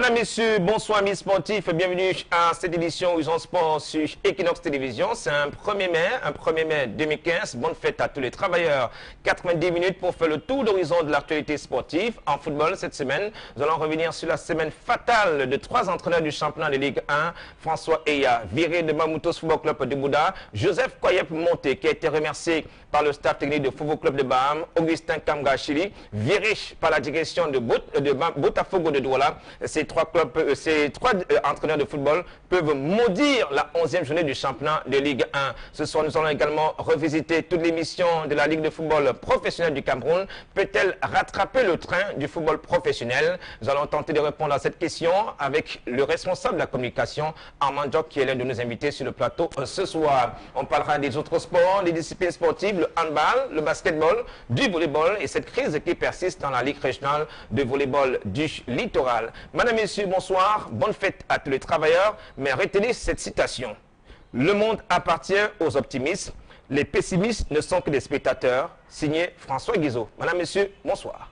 Madame, Messieurs, bonsoir amis sportifs, bienvenue à cette édition Horizon Sport sur Equinox Télévision. C'est un 1er mai 2015. Bonne fête à tous les travailleurs. 90 minutes pour faire le tour d'horizon de l'actualité sportive. En football, cette semaine, nous allons revenir sur la semaine fatale de 3 entraîneurs du championnat de Ligue 1. François Eya, viré de Mamoutos Football Club de Bouddha. Joseph Koyep Monté, qui a été remercié par le staff technique de Football Club de Baham. Augustin Kamgachili, viré par la direction de Botafogo de Douala. Ces trois entraîneurs de football peuvent maudire la 11e journée du championnat de Ligue 1. Ce soir, nous allons également revisiter toute l'émission de la Ligue de football professionnel du Cameroun. Peut-elle rattraper le train du football professionnel? Nous allons tenter de répondre à cette question avec le responsable de la communication, Armand Diok, qui est l'un de nos invités sur le plateau ce soir. On parlera des autres sports, des disciplines sportives, le handball, le basketball, du volleyball et cette crise qui persiste dans la Ligue régionale de volleyball du littoral. Madame, Messieurs, bonsoir. Bonne fête à tous les travailleurs. Mais retenez cette citation. Le monde appartient aux optimistes. Les pessimistes ne sont que des spectateurs. Signé François Guizot. Madame, Messieurs, bonsoir.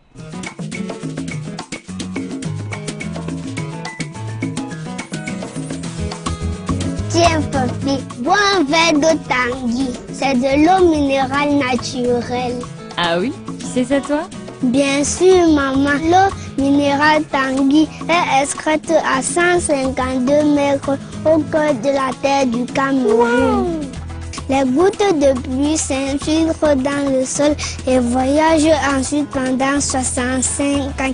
Tiens, papi, bois un verre d'eau Tanguy. C'est de l'eau minérale naturelle. Ah oui? Tu sais ça, toi? Bien sûr, maman. L'eau minérale Tanguy est extraite à 152 mètres au cœur de la terre du Cameroun. Wow. Les gouttes de pluie s'infiltrent dans le sol et voyagent ensuite pendant 65 ans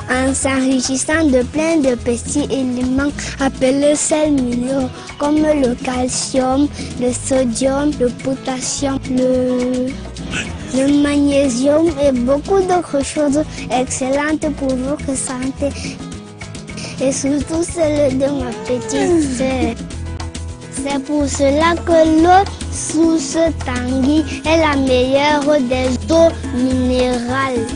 en s'enrichissant de plein de petits éléments appelés sels minéraux comme le calcium, le sodium, le potassium, le magnésium et beaucoup d'autres choses excellentes pour votre santé et surtout celle de ma petite sœur. C'est pour cela que l'eau source Tanguy est la meilleure des eaux minérales.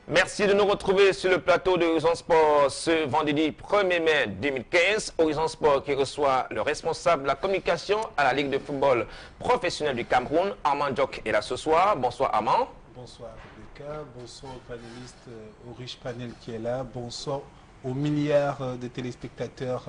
Merci de nous retrouver sur le plateau de Horizon Sport ce vendredi 1er mai 2015. Horizon Sport qui reçoit le responsable de la communication à la Ligue de football professionnel du Cameroun, Armand Diok, est là ce soir. Bonsoir Armand. Bonsoir Rebecca, bonsoir au panéliste, au riche panel qui est là, bonsoir aux milliards de téléspectateurs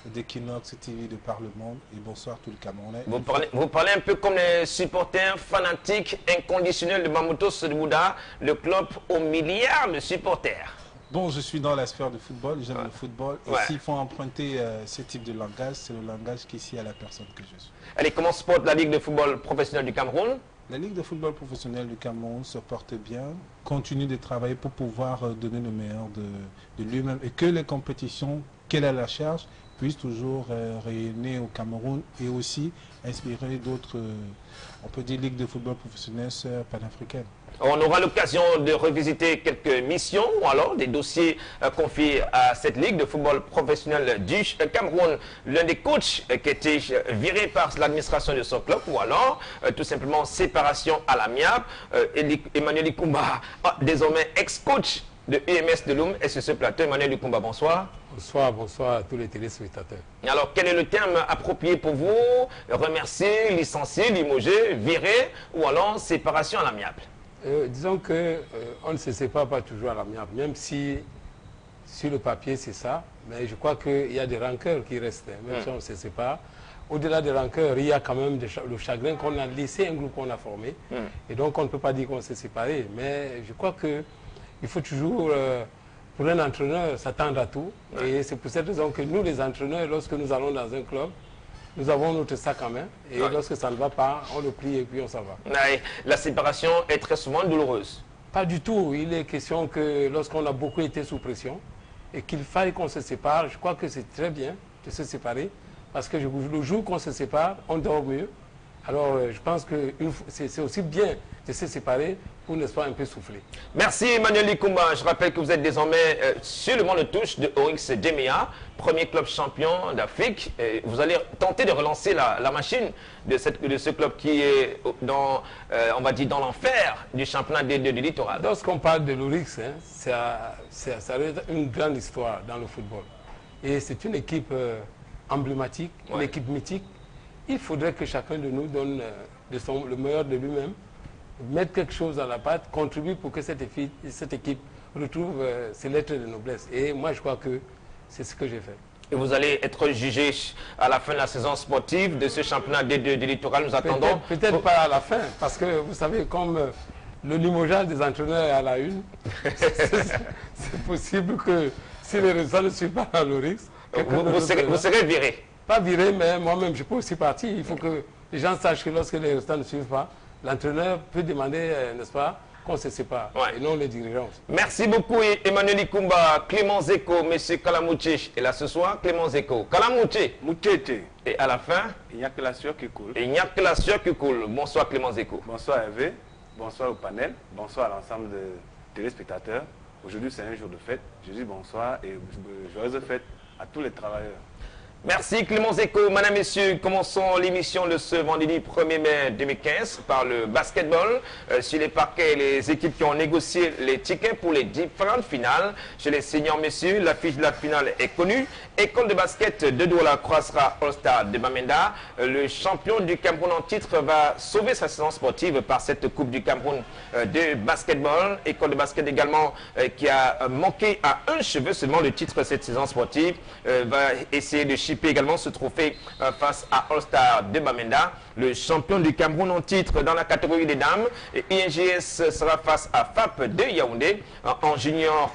d'Equinox TV de par le monde et bonsoir tout le Camerounais. Vous parlez un peu comme les supporters fanatiques inconditionnels de Mamoutos de Bouddha, le club aux milliards de supporters. Bon, je suis dans la sphère du football, j'aime le football. Et s'il faut emprunter ce type de langage, c'est le langage qui est ici à la personne que je suis. Allez, comment se porte la Ligue de football professionnel du Cameroun? La Ligue de football professionnel du Cameroun se porte bien, continue de travailler pour pouvoir donner le meilleur de lui-même et que les compétitions qu'elle a à la charge puissent toujours rayonner au Cameroun et aussi inspirer d'autres, on peut dire, ligues de football professionnel panafricaines. On aura l'occasion de revisiter quelques missions ou alors des dossiers confiés à cette ligue de football professionnel du Cameroun. L'un des coachs qui était viré par l'administration de son club ou alors tout simplement séparation à l'amiable. Emmanuel Ikumba, désormais ex-coach de UMS de Loum, est sur ce plateau. Emmanuel Ikumba, bonsoir. Bonsoir, bonsoir à tous les téléspectateurs. Alors, quel est le terme approprié pour vous? Remercier, licencier, limoger, virer ou alors séparation à l'amiable? Disons qu'on ne se sépare pas toujours à l'amiable, même si sur le papier c'est ça, mais je crois qu'il y a des rancœurs qui restent, même si on se sépare. Au-delà des rancœurs, il y a quand même le chagrin qu'on a laissé un groupe qu'on a formé, et donc on ne peut pas dire qu'on s'est séparé, mais je crois qu'il faut toujours, pour un entraîneur, s'attendre à tout, et c'est pour cette raison que nous les entraîneurs, lorsque nous allons dans un club, nous avons notre sac en main et lorsque ça ne va pas, on le plie et puis on s'en va. La séparation est très souvent douloureuse. Pas du tout. Il est question que lorsqu'on a beaucoup été sous pression et qu'il faille qu'on se sépare, je crois que c'est très bien de se séparer parce que le jour qu'on se sépare, on dort mieux. Alors je pense que c'est aussi bien de se séparer pour, n'est-ce pas, un peu souffler. Merci Emmanuel Ikumba. Je rappelle que vous êtes désormais sur le banc de touche de Oryx Djemea, premier club champion d'Afrique. Vous allez tenter de relancer la machine de ce club qui est dans, on va dire, dans l'enfer du championnat de littoral. Lorsqu'on parle de l'Oryx, hein, ça reste une grande histoire dans le football. Et c'est une équipe emblématique, une équipe mythique. Il faudrait que chacun de nous donne le meilleur de lui-même, mette quelque chose à la patte, contribue pour que cette équipe retrouve ses lettres de noblesse. Et moi, je crois que c'est ce que j'ai fait. Et vous allez être jugé à la fin de la saison sportive de ce championnat D2 du littoral. Nous attendons. Peut-être pas à la fin, parce que vous savez, comme le limogeage des entraîneurs est à la une, c'est possible que si les résultats ne suivent pas le risque, vous serez viré. Pas viré, mais moi-même, je peux aussi partir. Il faut que les gens sachent que lorsque les résultats ne suivent pas, l'entraîneur peut demander, n'est-ce pas, qu'on se sépare, et non les dirigeants. Merci beaucoup Emmanuel Ikumba, Clément Zeko, M. Kalamouche. Et là ce soir, Clément Zeko. Kalamouche. Mouchete. Et à la fin, il n'y a que la sueur qui coule. Il n'y a que la sueur qui coule. Bonsoir Clément Zeko. Bonsoir Hervé, bonsoir au panel, bonsoir à l'ensemble des téléspectateurs. Aujourd'hui c'est un jour de fête. Je dis bonsoir et joyeuse fête à tous les travailleurs. Merci Clément Zeko. Mesdames, Messieurs, commençons l'émission de ce vendredi 1er mai 2015 par le basketball. Sur les parquets, les équipes qui ont négocié les tickets pour les différentes finales. Chez les seniors, messieurs, l'affiche de la finale est connue. École de basket de Douala croisera All-Star de Bamenda. Le champion du Cameroun en titre va sauver sa saison sportive par cette Coupe du Cameroun de basketball. École de basket également qui a manqué à un cheveu seulement le titre cette saison sportive. Va essayer de également ce trophée face à All-Star de Bamenda. Le champion du Cameroun en titre dans la catégorie des dames. Et INGS sera face à FAP de Yaoundé en junior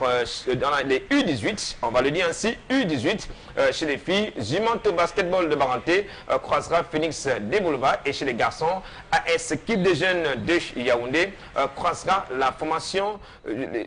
dans les U18. On va le dire ainsi, U18. Chez les filles, Zumanto Basketball de Baranté croisera Phoenix des Boulevards. Et chez les garçons, AS équipe de jeunes de Yaoundé croisera la formation,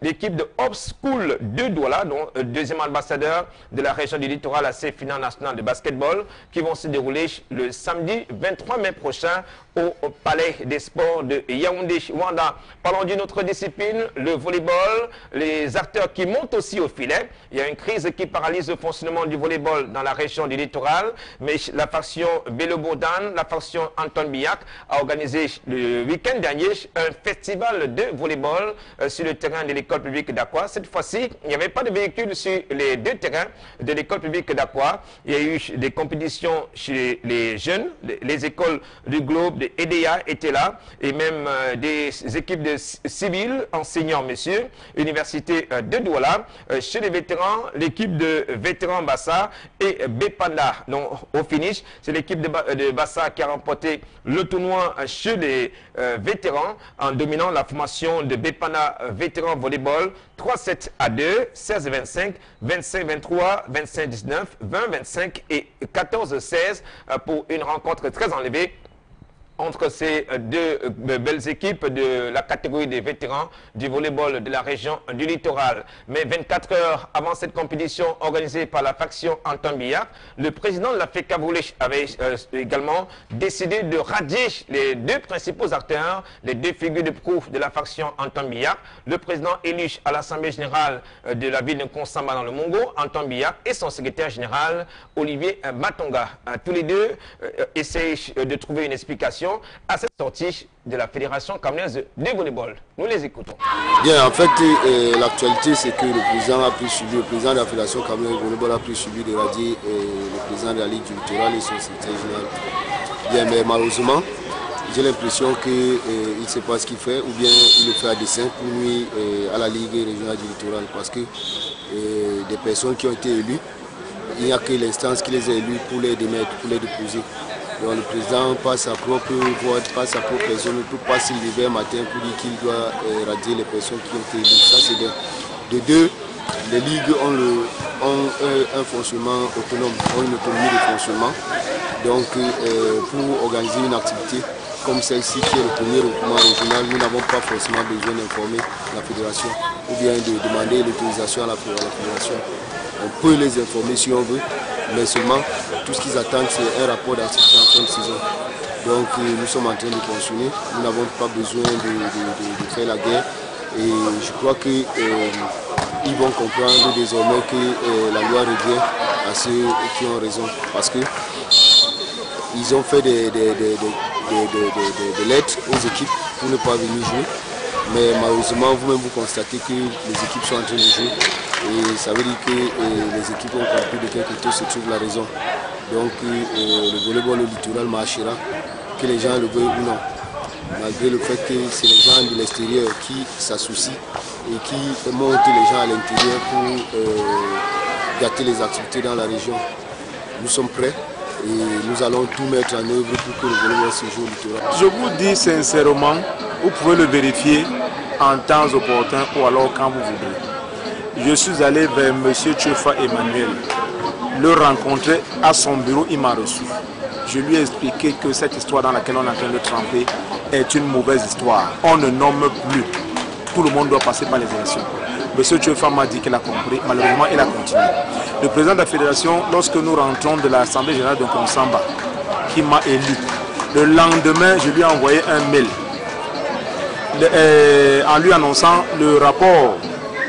l'équipe de Hope School de Douala, dont deuxième ambassadeur de la région du littoral à ces finales nationales de basketball qui vont se dérouler le samedi 23 mai prochain au Palais des Sports de Yaoundé, Rwanda. Parlons d'une autre discipline, le volleyball. Les acteurs qui montent aussi au filet. Il y a une crise qui paralyse le fonctionnement du volleyball dans la région du littoral. Mais la faction Bélo-Bourdan, la faction Anton Biak a organisé le week-end dernier un festival de volleyball sur le terrain de l'école publique d'Aqua. Cette fois-ci, il n'y avait pas de véhicules sur les deux terrains de l'école publique d'Aqua. Il y a eu des compétitions chez les jeunes, les écoles du Globe, de EDEA étaient là, et même des équipes de civils, enseignants, messieurs, Université de Douala. Chez les vétérans, l'équipe de vétérans Bassa et Bepanda. Donc, au finish, c'est l'équipe de Bassa qui a remporté le tournoi chez les vétérans en dominant la formation de Bepanda vétérans volleyball 3-7 à 2, 16-25, 25-23, 25-19, 20-25 et 14-16 pour une rencontre très enlevée entre ces deux belles équipes de la catégorie des vétérans du volleyball de la région du littoral. Mais 24 heures avant cette compétition organisée par la faction Anton Biak, le président de la FECAVOLE avait également décidé de radier les deux principaux acteurs, les deux figures de proue de la faction Anton Biak, le président élu à l'Assemblée générale de la ville de Konsamba dans le Mongo, Anton Biak, et son secrétaire général, Olivier Matonga. Tous les deux essayent de trouver une explication à cette sortie de la Fédération camerounaise de volleyball. Nous les écoutons. Bien, en fait, l'actualité, c'est que le président a pris suivi, le président de la Fédération camerounaise de volleyball a pris suivi de radier le président de la Ligue du littoral et son secrétaire général. Bien, mais malheureusement, j'ai l'impression qu'il ne sait pas ce qu'il fait, ou bien il le fait à dessein pour nuire à la Ligue régionale du littoral, parce que des personnes qui ont été élues, il n'y a que l'instance qui les a élues pour les démettre, pour les déposer. Donc le président, par sa propre voix, par sa propre personne, ne peut pas se lever un matin pour dire qu'il doit radier les personnes qui ont été élues. Ça, c'est bien. De deux, les ligues ont un fonctionnement autonome, ont une autonomie de fonctionnement. Donc pour organiser une activité comme celle-ci, qui est le premier regroupement régional, nous n'avons pas forcément besoin d'informer la fédération ou bien de demander l'autorisation à la fédération. On peut les informer si on veut, mais seulement tout ce qu'ils attendent, c'est un rapport d'activité en fin de saison. Donc nous sommes en train de fonctionner, nous n'avons pas besoin de faire la guerre. Et je crois qu'ils vont comprendre désormais que la loi revient à ceux qui ont raison. Parce qu'ils ont fait des lettres aux équipes pour ne pas venir jouer. Mais malheureusement, vous-même vous constatez que les équipes sont en train de jouer. Et ça veut dire que les équipes ont compris de quel côté se trouve la raison. Donc le volleyball au littoral marchera, que les gens le veuillent ou non. Malgré le fait que c'est les gens de l'extérieur qui s'associent et qui monte les gens à l'intérieur pour gâter les activités dans la région. Nous sommes prêts et nous allons tout mettre en œuvre pour que le volleyball se joue au littoral. Je vous dis sincèrement, vous pouvez le vérifier en temps opportun ou alors quand vous voudrez. Je suis allé vers M. Tchefa Emmanuel, le rencontrer à son bureau, il m'a reçu. Je lui ai expliqué que cette histoire dans laquelle on est en train de tremper est une mauvaise histoire. On ne nomme plus. Tout le monde doit passer par les élections. M. Tchefa m'a dit qu'il a compris. Malheureusement, il a continué. Le président de la fédération, lorsque nous rentrons de l'Assemblée générale de Konsamba, qui m'a élu, le lendemain, je lui ai envoyé un mail en lui annonçant le rapport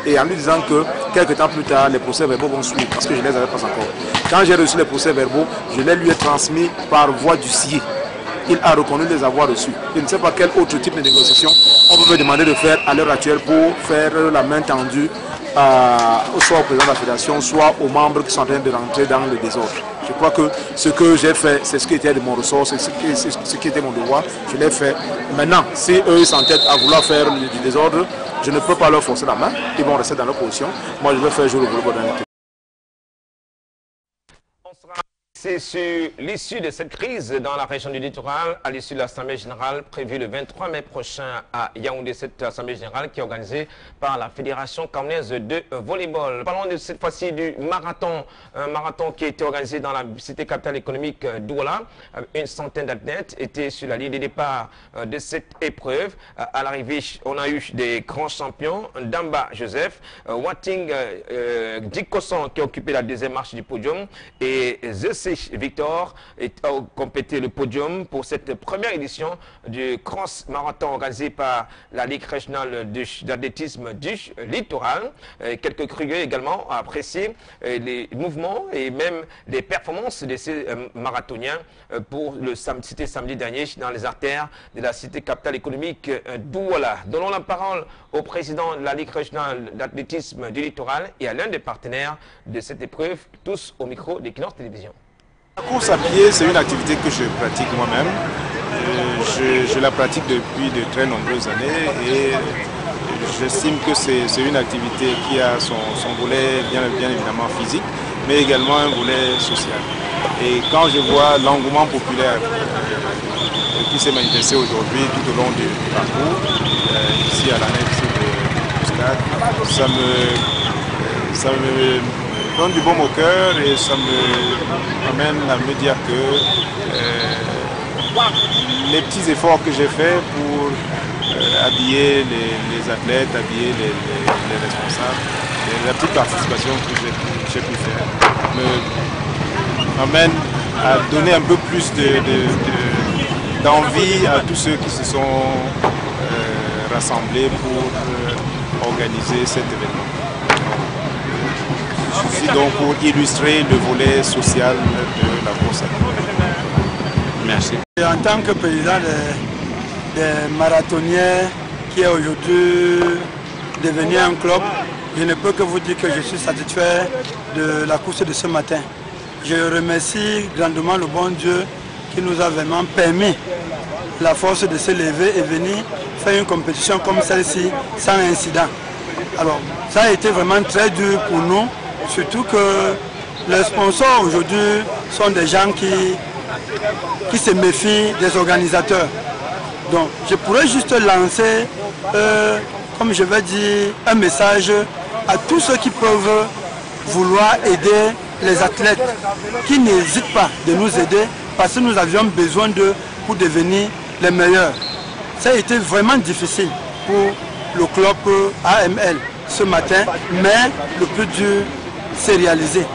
et en lui disant que quelques temps plus tard, les procès-verbaux vont suivre parce que je ne les avais pas encore. Quand j'ai reçu les procès-verbaux, je les lui ai transmis par voie d'huissier. Il a reconnu les avoir reçus. Je ne sais pas quel autre type de négociation on peut me demander de faire à l'heure actuelle pour faire la main tendue soit au président de la fédération, soit aux membres qui sont en train de rentrer dans le désordre. Je crois que ce que j'ai fait, c'est ce qui était de mon ressort, c'est ce qui était mon devoir, je l'ai fait. Maintenant, si eux s'entêtent à vouloir faire du désordre, je ne peux pas leur forcer la main, ils vont rester dans leur position. Moi, je vais faire jouer le volleyball dans l'intérieur. C'est sur l'issue de cette crise dans la région du littoral, à l'issue de l'Assemblée générale prévue le 23 mai prochain à Yaoundé, cette Assemblée générale qui est organisée par la Fédération camerounaise de volleyball. Parlons de cette fois-ci du marathon, un marathon qui a été organisé dans la cité capitale économique d'Ouala. Une centaine d'athlètes étaient sur la ligne de départ de cette épreuve. À l'arrivée, on a eu des grands champions, Damba Joseph, Wating Dikosson qui a occupé la deuxième marche du podium et Zessi Victor a complété le podium pour cette première édition du cross marathon organisé par la Ligue régionale d'athlétisme du littoral. Quelques curieux également ont apprécié les mouvements et même les performances de ces marathoniens pour le samedi dernier dans les artères de la cité capitale économique d'Ouala. Donnons la parole au président de la Ligue régionale d'athlétisme du littoral et à l'un des partenaires de cette épreuve, tous au micro d'Equinox Télévision. La course à pied, c'est une activité que je pratique moi-même. Je la pratique depuis de très nombreuses années et j'estime que c'est une activité qui a son volet bien évidemment physique, mais également un volet social. Et quand je vois l'engouement populaire qui s'est manifesté aujourd'hui tout au long du parcours, ici à l'annexe du stade, ça me donne du baume au cœur et ça me amène à me dire que les petits efforts que j'ai faits pour habiller les athlètes, habiller les responsables, et la petite participation que j'ai pu faire m'amène à donner un peu plus d'envie à tous ceux qui se sont rassemblés pour organiser cet événement. Je suis donc pour illustrer le volet social de la course à pied. Merci. En tant que président des marathoniens qui est aujourd'hui devenu un club, je ne peux que vous dire que je suis satisfait de la course de ce matin. Je remercie grandement le bon Dieu qui nous a vraiment permis la force de se lever et venir faire une compétition comme celle-ci sans incident. Alors, ça a été vraiment très dur pour nous. Surtout que les sponsors aujourd'hui sont des gens qui se méfient des organisateurs. Donc je pourrais juste lancer, comme je vais dire, un message à tous ceux qui peuvent vouloir aider les athlètes, qui n'hésitent pas de nous aider parce que nous avions besoin d'eux pour devenir les meilleurs. Ça a été vraiment difficile pour le club AML ce matin, mais le plus dur, c'est réalisé.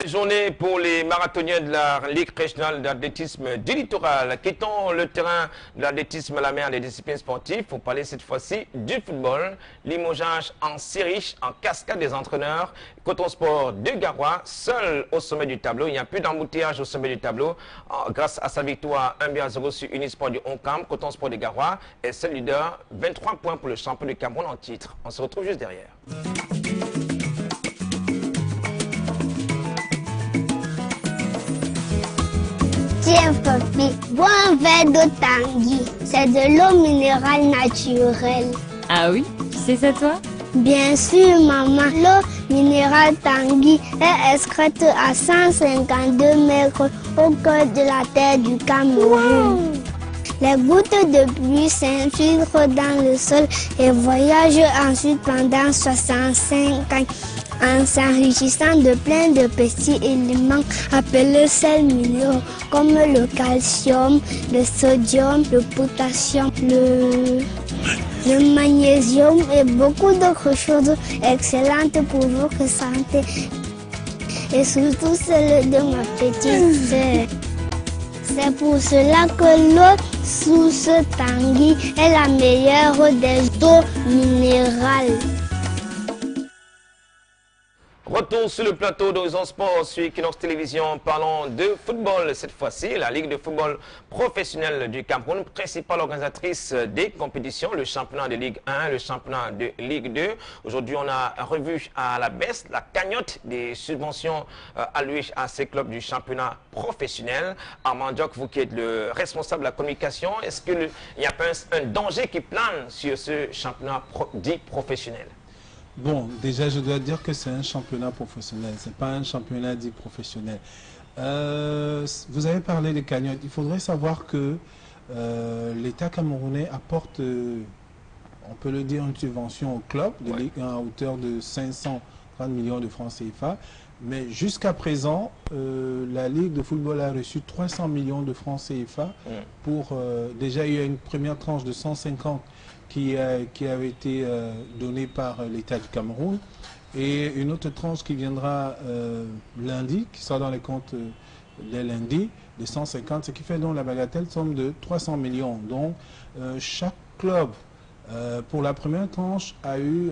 Journée pour les marathoniens de la Ligue régionale d'athlétisme du littoral. Quittons le terrain de l'athlétisme à la mer des disciplines sportives pour parler cette fois-ci du football. Limogeage en série, en cascade des entraîneurs. Coton Sport de Garoua, seul au sommet du tableau. Il n'y a plus d'embouteillage au sommet du tableau. Grâce à sa victoire 1-0 sur Unisport du Oncam, Coton Sport de Garoua est seul leader. 23 points pour le champion du Cameroun en titre. On se retrouve juste derrière. Tu es bien, papi. Bois un verre d'eau Tanguy. C'est de l'eau minérale naturelle. Ah oui? Tu sais ça toi? Bien sûr, maman. L'eau minérale Tanguy est extraite à 152 mètres au cœur de la terre du Cameroun. Les gouttes de pluie s'infiltrent dans le sol et voyagent ensuite pendant 65 ans en s'enrichissant de plein de petits éléments appelés sels minéraux comme le calcium, le sodium, le potassium, le magnésium et beaucoup d'autres choses excellentes pour votre santé et surtout celle de ma petite sœur. C'est pour cela que l'eau source Tanguy est la meilleure des eaux minérales. Retour sur le plateau d'Horizon Sport sur Equinox Télévision. Parlons de football cette fois-ci. La Ligue de football professionnel du Cameroun, principale organisatrice des compétitions, le championnat de Ligue 1, le championnat de Ligue 2. Aujourd'hui, on a revu à la baisse la cagnotte des subventions allouées à ces clubs du championnat professionnel. Armand Diok, vous qui êtes le responsable de la communication, est-ce qu'il n'y a pas un danger qui plane sur ce championnat dit professionnel? Bon, déjà, je dois dire que c'est un championnat professionnel. Ce n'est pas un championnat dit professionnel. Vous avez parlé des cagnottes. Il faudrait savoir que l'État camerounais apporte, on peut le dire, une subvention au club de Ligue 1 à hauteur de 530 millions de francs CFA. Mais jusqu'à présent, la Ligue de football a reçu 300 millions de francs CFA pour... déjà, il y a une première tranche de 150 qui avait été donnée par l'État du Cameroun et une autre tranche qui viendra lundi, qui sera dans les comptes dès lundi, de 150, ce qui fait donc la bagatelle somme de 300 millions. Donc, chaque club, pour la première tranche, a eu,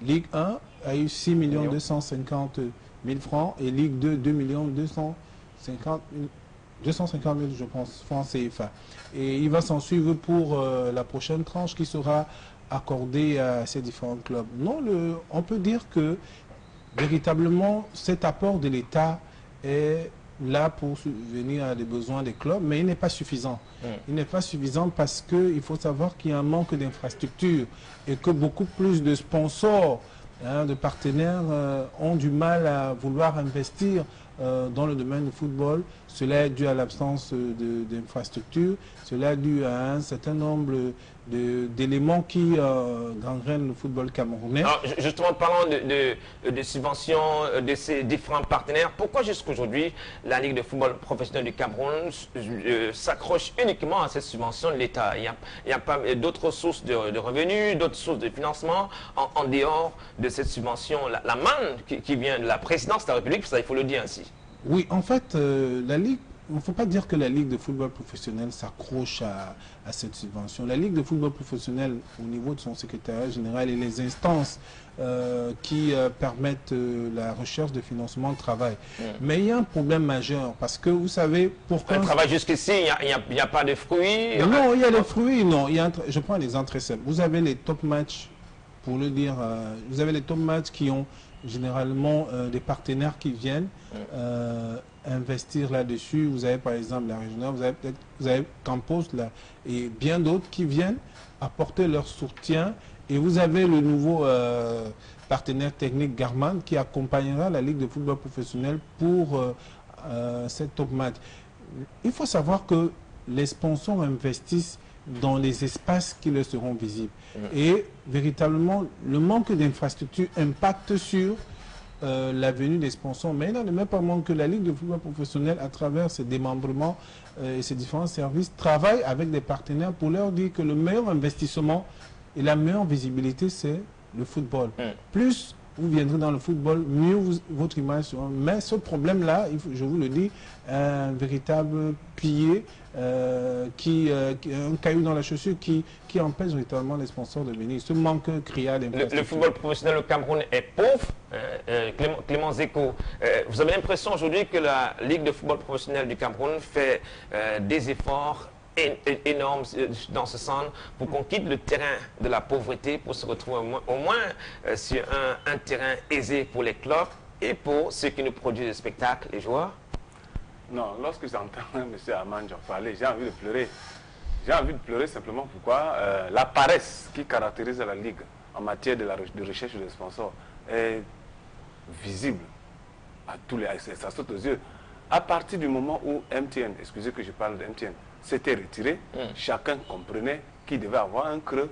Ligue 1 a eu 6 250 000 francs et Ligue 2, 2 250 000, je pense, francs CFA. Et il va s'en suivre pour la prochaine tranche qui sera accordée à ces différents clubs. Non, on peut dire que véritablement cet apport de l'État est là pour subvenir à des besoins des clubs, mais il n'est pas suffisant. Il n'est pas suffisant parce qu'il faut savoir qu'il y a un manque d'infrastructures et que beaucoup plus de sponsors, de partenaires ont du mal à vouloir investir dans le domaine du football. Cela est dû à l'absence d'infrastructures, cela est dû à un certain nombre d'éléments qui gangrènent le football camerounais. Alors, justement, parlant de subventions de ces différents partenaires, pourquoi jusqu'aujourd'hui la Ligue de football professionnel du Cameroun s'accroche uniquement à cette subvention de l'État? Il n'y a pas d'autres sources de revenus, d'autres sources de financement en dehors de cette subvention, la manne qui vient de la présidence de la République, ça il faut le dire ainsi. Oui, en fait, la Ligue, il ne faut pas dire que la Ligue de football professionnel s'accroche à cette subvention. La Ligue de football professionnel, au niveau de son secrétariat général et les instances qui permettent la recherche de financement, travail. Mais il y a un problème majeur, parce que vous savez, pourquoi... Un travail jusqu'ici, il n'y a pas de fruits? Non, il y a des fruits, non. Je prends un exemple très simple. Vous avez les top matchs, pour le dire, vous avez les top matchs qui ont généralement des partenaires qui viennent investir là-dessus. Vous avez par exemple la régionale, vous avez Campos là, et bien d'autres qui viennent apporter leur soutien. Et vous avez le nouveau partenaire technique Garman qui accompagnera la Ligue de football professionnel pour cette top match. Il faut savoir que les sponsors investissent dans les espaces qui leur seront visibles. Et véritablement, le manque d'infrastructures impacte sur la venue des sponsors. Mais il n'en est même pas moins que la Ligue de football professionnel, à travers ses démembrements et ses différents services, travaille avec des partenaires pour leur dire que le meilleur investissement et la meilleure visibilité, c'est le football. Plus vous viendrez dans le football, mieux votre image sera. Mais ce problème-là, je vous le dis, un véritable pilier, un caillou dans la chaussure qui empêche véritablement les sponsors de venir. Ce manque criard d'infrastructure. Le football professionnel au Cameroun est pauvre. Clément Zeko, vous avez l'impression aujourd'hui que la Ligue de football professionnel du Cameroun fait des efforts énorme dans ce sens pour qu'on quitte le terrain de la pauvreté pour se retrouver au moins sur un terrain aisé pour les clubs et pour ceux qui nous produisent des spectacles, les joueurs? Non, lorsque j'entends M. Amanjo parler, j'ai envie de pleurer. J'ai envie de pleurer simplement pourquoi la paresse qui caractérise la Ligue en matière de recherche de sponsors est visible à tous les... Ça saute aux yeux. À partir du moment où MTN, excusez que je parle de MTN, s'était retiré, chacun comprenait qu'il devait avoir un creux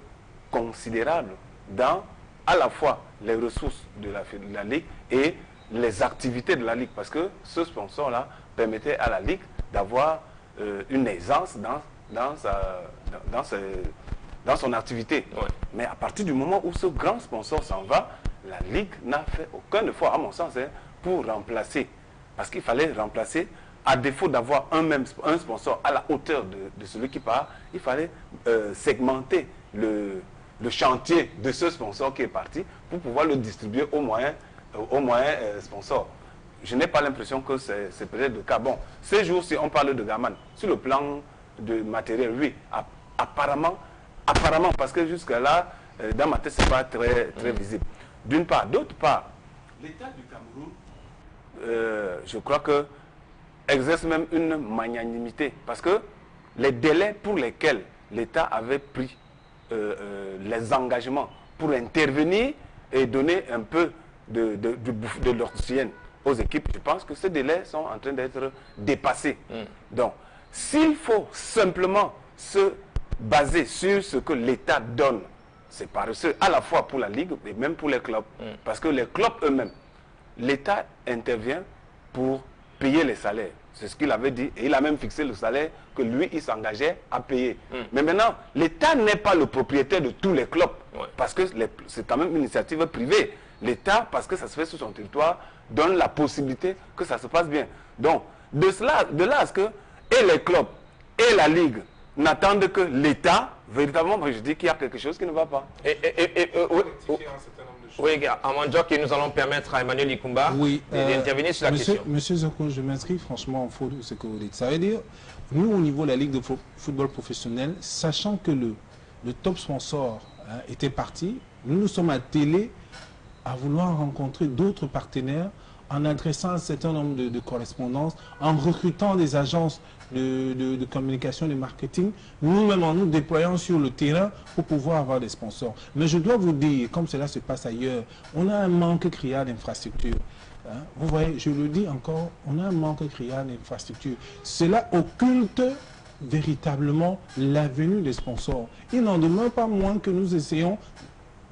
considérable dans à la fois les ressources de la Ligue et les activités de la Ligue. Parce que ce sponsor-là permettait à la Ligue d'avoir une aisance dans son activité. Ouais. Mais à partir du moment où ce grand sponsor s'en va, la Ligue n'a fait aucun effort, à mon sens, pour remplacer. Parce qu'il fallait remplacer, à défaut d'avoir un sponsor à la hauteur de celui qui part, il fallait segmenter le chantier de ce sponsor qui est parti pour pouvoir le distribuer au moyen sponsor. Je n'ai pas l'impression que c'est peut-être le cas. Bon, ces jours-ci, on parle de Gaman. Sur le plan de matériel, oui, apparemment, parce que jusque-là, dans ma tête, ce n'est pas très visible. D'une part. D'autre part, l'État du Cameroun, je crois que exerce même une magnanimité. Parce que les délais pour lesquels l'État avait pris les engagements pour intervenir et donner un peu de l'oxygène aux équipes, je pense que ces délais sont en train d'être dépassés. Donc, s'il faut simplement se baser sur ce que l'État donne, c'est paresseux à la fois pour la Ligue et même pour les clubs. Parce que les clubs eux-mêmes, l'État intervient pour payer les salaires. C'est ce qu'il avait dit. Et il a même fixé le salaire que lui, il s'engageait à payer. Mais maintenant, l'État n'est pas le propriétaire de tous les clubs. Parce que c'est quand même une initiative privée. L'État, parce que ça se fait sur son territoire, donne la possibilité que ça se passe bien. Donc, de là à ce que et les clubs et la Ligue n'attendent que l'État, véritablement, je dis qu'il y a quelque chose qui ne va pas. Oui, Amanjo, que nous allons permettre à Emmanuel Ikumba d'intervenir sur la question. Monsieur Zoko, je m'inscris franchement en faux de ce que vous dites. Ça veut dire, nous, au niveau de la Ligue de football professionnel, sachant que le top sponsor était parti, nous sommes attelés à vouloir rencontrer d'autres partenaires en adressant un certain nombre de correspondances, en recrutant des agences de communication, de marketing, nous-mêmes en nous déployant sur le terrain pour pouvoir avoir des sponsors. Mais je dois vous dire, comme cela se passe ailleurs, on a un manque criard d'infrastructures. Vous voyez, je le dis encore, on a un manque criard d'infrastructures. Cela occulte véritablement la venue des sponsors. Il n'en demeure pas moins que nous essayons,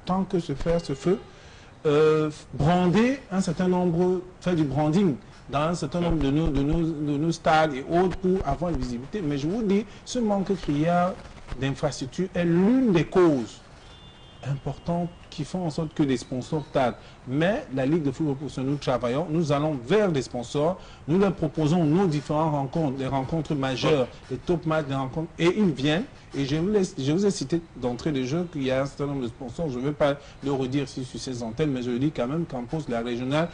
tant que se faire se peut, brander un certain nombre, faire du branding dans un certain nombre de nos stades et autres pour avoir une visibilité. Mais je vous dis, ce manque criard d'infrastructures est l'une des causes importantes qui font en sorte que les sponsors tardent. Mais la Ligue de football professionnel, nous travaillons, nous allons vers des sponsors, nous leur proposons nos différentes rencontres, des rencontres majeures, des top matchs, des rencontres, et ils viennent. Et je vous ai cité d'entrée de jeu qu'il y a un certain nombre de sponsors, je ne vais pas le redire ici sur ces antennes, mais je le dis quand même, Campos, la régionale,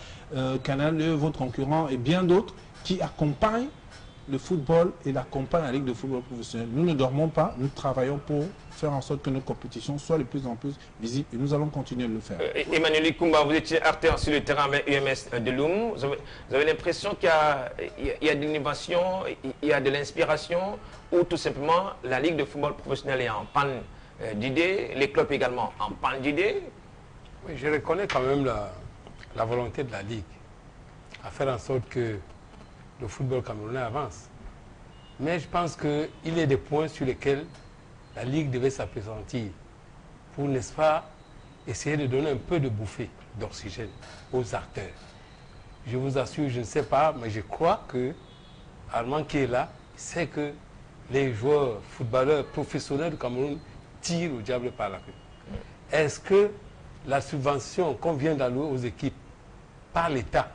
Canal 2, votre concurrent et bien d'autres qui accompagnent le football et l'accompagnent la Ligue de football professionnel. Nous ne dormons pas, nous travaillons pour faire en sorte que nos compétitions soient de plus en plus visibles et nous allons continuer de le faire. Emmanuel Ikumba, vous étiez acteur sur le terrain avec UMS de Loum. Vous avez l'impression qu'il y a de l'innovation, il y a de l'inspiration, ou tout simplement la Ligue de football professionnel est en panne d'idées, les clubs également en panne d'idées? Oui, je reconnais quand même la volonté de la Ligue à faire en sorte que le football camerounais avance. Mais je pense qu'il y a des points sur lesquels la Ligue devait s'appesantir pour, n'est-ce pas, essayer de donner un peu de bouffée d'oxygène aux acteurs. Je vous assure, je ne sais pas, mais je crois que Armand qui est là, sait que les joueurs, footballeurs professionnels du Cameroun tirent au diable par la queue. Est-ce que la subvention qu'on vient d'allouer aux équipes par l'État,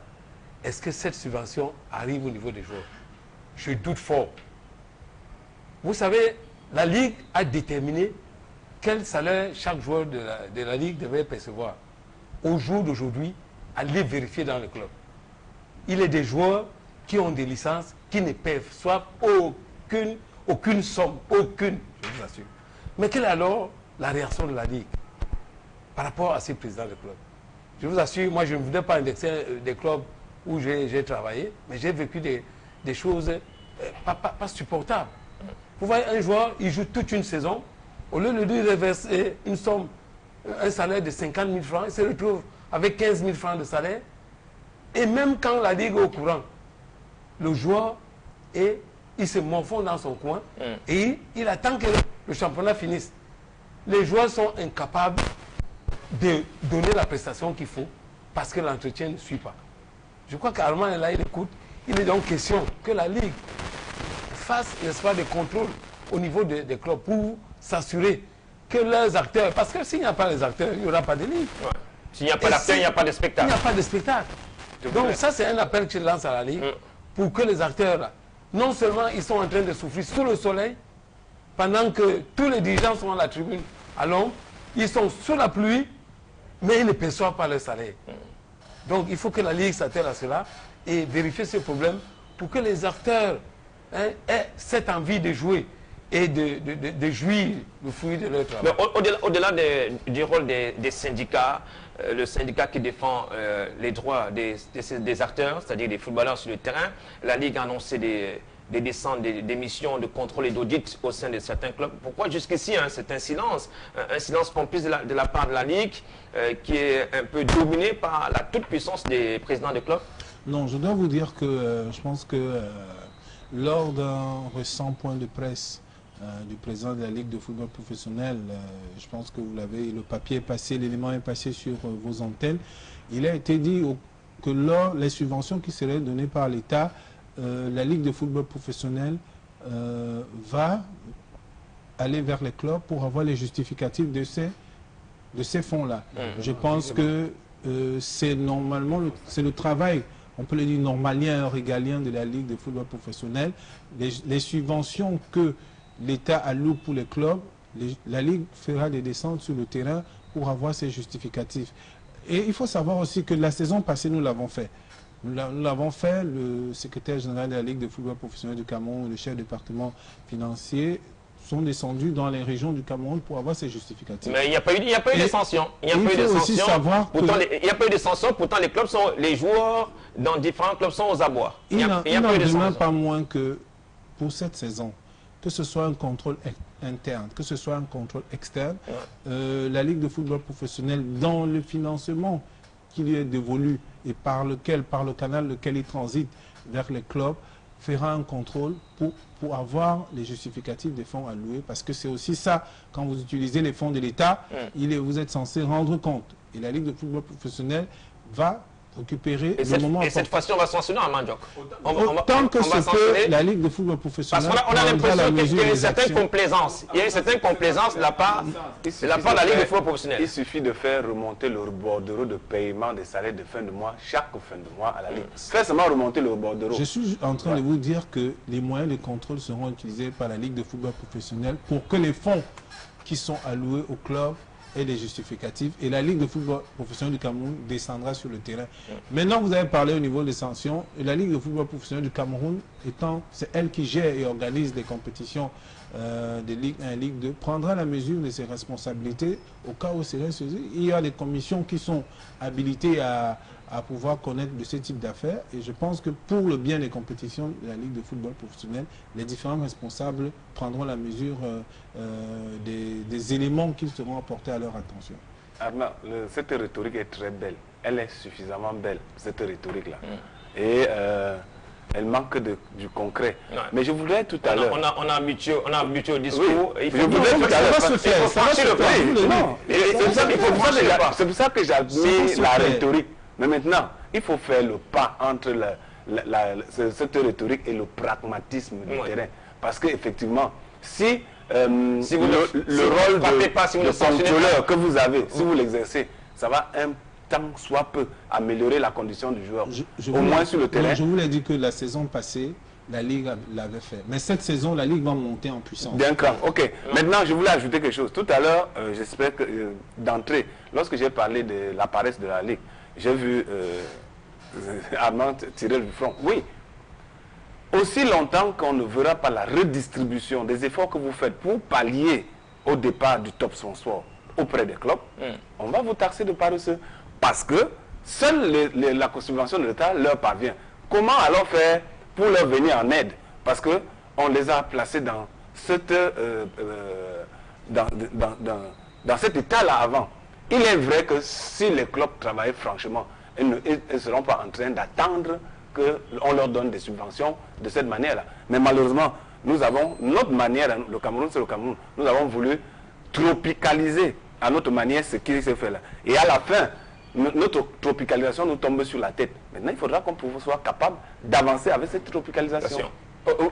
est-ce que cette subvention arrive au niveau des joueurs? Je doute fort. Vous savez, la Ligue a déterminé quel salaire chaque joueur de la Ligue devait percevoir. Au jour d'aujourd'hui, allez vérifier dans le club. Il y a des joueurs qui ont des licences qui ne perçoivent aucune somme, aucune, je vous assure. Mais quelle est alors la réaction de la Ligue par rapport à ces présidents de club? Je vous assure, moi je ne voudrais pas indexer des clubs où j'ai travaillé, mais j'ai vécu des des choses pas supportables. Vous voyez, un joueur, il joue toute une saison, au lieu de lui reverser une somme, un salaire de 50 000 francs, il se retrouve avec 15 000 francs de salaire. Et même quand la Ligue est au courant, le joueur, il se morfond dans son coin et il attend que le championnat finisse. Les joueurs sont incapables de donner la prestation qu'il faut parce que l'entretien ne suit pas. Je crois qu'Armand est là, il écoute. Il est donc question que la Ligue fasse, n'est-ce pas, des contrôles au niveau des clubs pour s'assurer que leurs acteurs, parce que s'il n'y a pas les acteurs, il n'y aura pas de Ligue. Ouais. S'il n'y a pas d'acteurs, il n'y a pas de spectacle. Il n'y a pas de spectacle. Donc ça, c'est un appel que je lance à la Ligue pour que les acteurs, là, non seulement ils sont en train de souffrir sous le soleil, pendant que tous les dirigeants sont à la tribune, à l'ombre, ils sont sous la pluie, mais ils ne perçoivent pas leur salaire. Donc il faut que la Ligue s'attelle à cela et vérifier ce problème pour que les acteurs aient cette envie de jouer et de jouir le fruit de leur travail. Au-delà du rôle des syndicats, le syndicat qui défend les droits des acteurs, c'est-à-dire des footballeurs sur le terrain, la Ligue a annoncé des descentes, des missions de contrôle et d'audit au sein de certains clubs. Pourquoi jusqu'ici c'est un silence complice de la part de la Ligue qui est un peu dominée par la toute-puissance des présidents de clubs? Non, je dois vous dire que je pense que lors d'un récent point de presse du président de la Ligue de football professionnel, je pense que vous l'avez, le papier est passé, l'élément est passé sur vos antennes, il a été dit que lors les subventions qui seraient données par l'État, la Ligue de football professionnel va aller vers les clubs pour avoir les justificatifs de ces fonds-là. Je pense que c'est normalement le travail, on peut le dire normalien, régalien de la Ligue de football professionnel. Les subventions que l'État alloue pour les clubs, la Ligue fera des descentes sur le terrain pour avoir ces justificatifs. Et il faut savoir aussi que la saison passée, nous l'avons fait. Nous l'avons fait, le secrétaire général de la Ligue de football professionnel du Cameroun, le chef département financier, sont descendus dans les régions du Cameroun pour avoir ces justificatifs. Mais il n'y a pas eu de sanction. Il n'y a pas eu de sanction. Pourtant les clubs sont, les joueurs dans différents clubs sont aux abois. Il n'en demeure pas moins que pour cette saison, que ce soit un contrôle interne, que ce soit un contrôle externe, la Ligue de football professionnel, dans le financement qui lui est dévolu et par le canal lequel il transite vers les clubs, fera un contrôle pour avoir les justificatifs des fonds alloués, parce que c'est aussi ça, quand vous utilisez les fonds de l'État, vous êtes censé rendre compte. Et la Ligue de football professionnel va récupérer le moment. Et cette fois-ci, on va sanctionner à Mandjok. Autant que ce que la Ligue de football professionnel. Parce qu'on a l'impression qu'il y a une certaine complaisance. Il y a une certaine complaisance de la part de la Ligue de football professionnel. Il suffit de faire remonter le bordereau de paiement des salaires de fin de mois, chaque fin de mois à la Ligue. Faites seulement remonter le bordereau. Je suis en train de vous dire que les moyens de contrôle seront utilisés par la Ligue de football professionnel pour que les fonds qui sont alloués au club et les justificatifs, et la Ligue de football professionnel du Cameroun descendra sur le terrain. Maintenant, vous avez parlé au niveau des sanctions, et la Ligue de football professionnel du Cameroun, c'est elle qui gère et organise les compétitions de Ligue 1 et Ligue 2, prendra la mesure de ses responsabilités au cas où c'est saisi. Il y a des commissions qui sont habilitées à pouvoir connaître de ce type d'affaires, et je pense que pour le bien des compétitions de la Ligue de football professionnel, les différents responsables prendront la mesure des éléments qui seront apportés à leur attention. Arnaud, cette rhétorique est très belle, elle est suffisamment belle, cette rhétorique-là, et elle manque du concret. Ouais. Mais je voudrais tout à l'heure... On a habitué au discours. Oui. Ça va se faire. C'est pour ça que j'admire la rhétorique. Mais maintenant, il faut faire le pas entre cette rhétorique et le pragmatisme du terrain. Parce qu'effectivement, si le rôle de contrôleur que vous avez, si vous l'exercez, ça va tant soit peu améliorer la condition du joueur, au moins sur le terrain. Je vous l'ai dit que la saison passée, la Ligue l'avait fait. Mais cette saison, la Ligue va monter en puissance. D'un cran, ok. Maintenant, je voulais ajouter quelque chose. Tout à l'heure, j'espère que d'entrée, lorsque j'ai parlé de la paresse de la Ligue, j'ai vu Armand tirer du front. Oui. Aussi longtemps qu'on ne verra pas la redistribution des efforts que vous faites pour pallier au départ du top sponsor auprès des clubs, on va vous taxer de paresseux. Parce que seule la subvention de l'État leur parvient. Comment alors faire pour leur venir en aide. Parce qu'on les a placés dans cette, dans cet état-là avant. Il est vrai que si les clubs travaillaient franchement, ils ne seront pas en train d'attendre qu'on leur donne des subventions de cette manière-là. Mais malheureusement, nous avons notre manière, le Cameroun c'est le Cameroun, nous avons voulu tropicaliser à notre manière ce qui se fait là. Et à la fin, notre tropicalisation nous tombe sur la tête. Maintenant, il faudra qu'on soit capable d'avancer avec cette tropicalisation.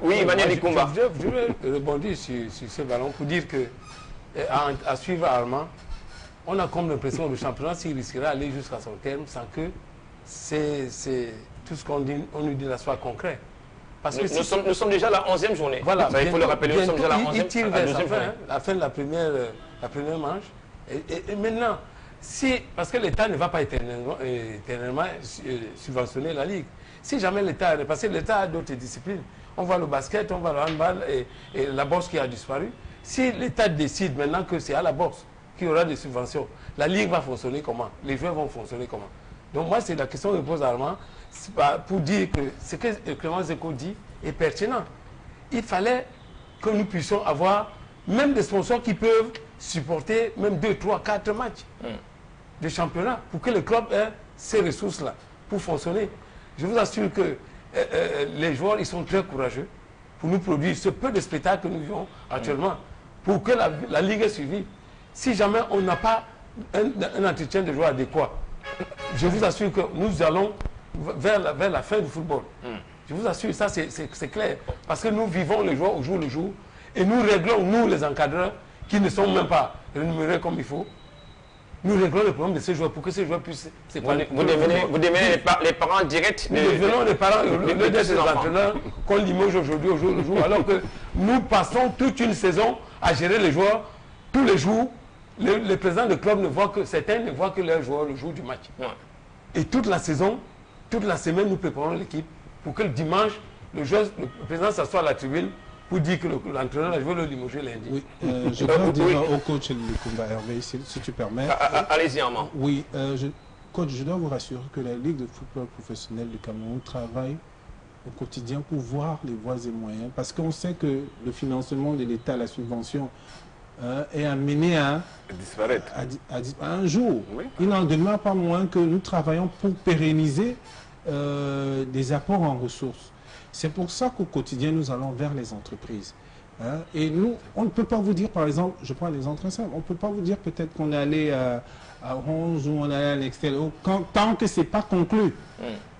Oui, Emmanuel Ikumba. Je vais rebondir sur ce ballon pour dire que, à suivre Armand, on a comme l'impression que le championnat s'il risquera d'aller jusqu'à son terme sans que tout ce qu'on nous dit là soit concret. Parce que nous sommes déjà à la 11e journée. Voilà, il faut le rappeler, nous sommes déjà à la 11e. Il tire vers la fin de la première manche. Et maintenant, parce que l'État ne va pas éternellement subventionner la Ligue. Si jamais l'État, parce que l'État a d'autres disciplines, on voit le basket, on voit le handball et la bourse qui a disparu. Si l'État décide maintenant que c'est à la bourse qu'il y aura des subventions, la Ligue va fonctionner comment? Les joueurs vont fonctionner comment? Donc moi, c'est la question que je pose à Armand, pour dire que ce que Clément Zeko dit est pertinent. Il fallait que nous puissions avoir même des sponsors qui peuvent supporter même 2, 3, 4 matchs de championnat pour que le club ait ces ressources-là pour fonctionner. Je vous assure que les joueurs, ils sont très courageux pour nous produire ce peu de spectacles que nous vivons actuellement pour que la Ligue ait suivi. Si jamais on n'a pas un entretien de joueurs adéquat, je vous assure que nous allons vers la fin du football. Je vous assure, ça c'est clair. Parce que nous vivons les joueurs au jour le jour et nous réglons, nous les encadreurs, qui ne sont même pas rémunérés comme il faut, nous réglons le problème de ces joueurs pour que ces joueurs puissent s'épanouir. Vous devenez les parents directs. Nous devenons les parents, de ces entraîneurs qu'on limoge aujourd'hui au jour le jour, alors que nous passons toute une saison à gérer les joueurs tous les jours. Les présidents de club ne voient que certains ne voient que leurs joueurs le jour du match. Et toute la saison, toute la semaine, nous préparons l'équipe pour que le dimanche, le président s'assoit à la tribune pour dire que l'entraîneur a joué le limoger lundi. Oui, je dois dire au coach Lukumba Hervé, si tu permets. Allez-y, Armand. Oui, coach, je dois vous rassurer que la Ligue de football professionnel du Cameroun travaille au quotidien pour voir les voies et moyens, parce qu'on sait que le financement de l'État, la subvention, est amené à disparaître. À un jour. Oui. Il n'en demeure pas moins que nous travaillons pour pérenniser des apports en ressources. C'est pour ça qu'au quotidien, nous allons vers les entreprises. Et nous, on ne peut pas vous dire, par exemple, je prends l'exemple très simple, on ne peut pas vous dire peut-être qu'on est allé à 11 ou on est allé à l'extérieur, tant que ce n'est pas conclu.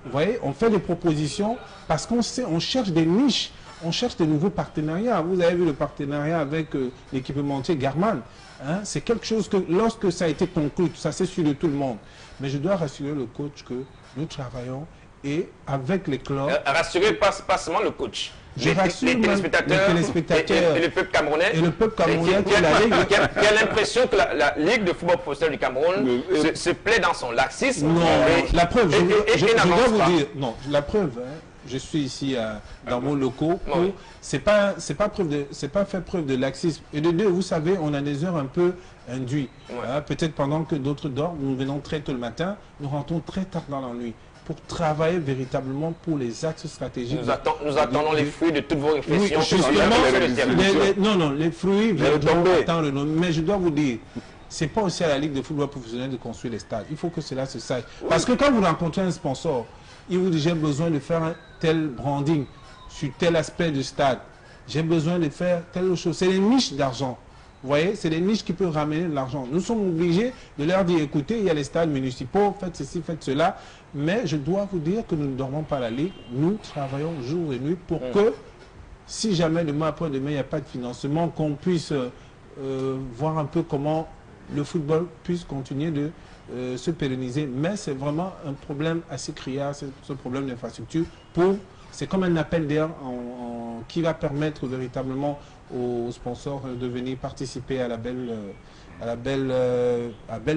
Vous voyez, on fait des propositions parce qu'on cherche des niches. On cherche de nouveaux partenariats. Vous avez vu le partenariat avec l'équipementier Garman. C'est quelque chose que, lorsque ça a été conclu, ça c'est sûr de tout le monde. Mais je dois rassurer le coach que nous travaillons et avec les clubs. Rassurer pas seulement le coach. Les téléspectateurs et le peuple camerounais. Et le peuple camerounais qui a l'impression que la Ligue de football professionnel du Cameroun se plaît dans son laxisme. Non, la preuve, je dois vous dire, non, la preuve, je suis ici dans mon locaux. C'est pas fait preuve de laxisme. Et de deux, vous savez, on a des heures un peu induites. Peut-être pendant que d'autres dorment, nous venons très tôt le matin, nous rentrons très tard dans la nuit pour travailler véritablement pour les axes stratégiques. Nous attendons les fruits de toutes vos réflexions. Oui, justement, les fruits, mais je dois vous dire, c'est pas aussi à la Ligue de football professionnel de construire les stades. Il faut que cela se sache. Parce que quand vous rencontrez un sponsor, il vous dit j'ai besoin de faire un tel branding sur tel aspect du stade. J'ai besoin de faire telle chose. C'est des niches d'argent. Vous voyez, c'est des niches qui peuvent ramener de l'argent. Nous sommes obligés de leur dire, écoutez, il y a les stades municipaux, faites ceci, faites cela. Mais je dois vous dire que nous ne dormons pas à la Ligue. Nous travaillons jour et nuit pour que, si jamais demain après-demain, il n'y a pas de financement, qu'on puisse voir un peu comment le football puisse continuer de se pérenniser. Mais c'est vraiment un problème assez criard, ce problème d'infrastructure. C'est comme un appel d'air qui va permettre véritablement aux sponsors de venir participer à la belle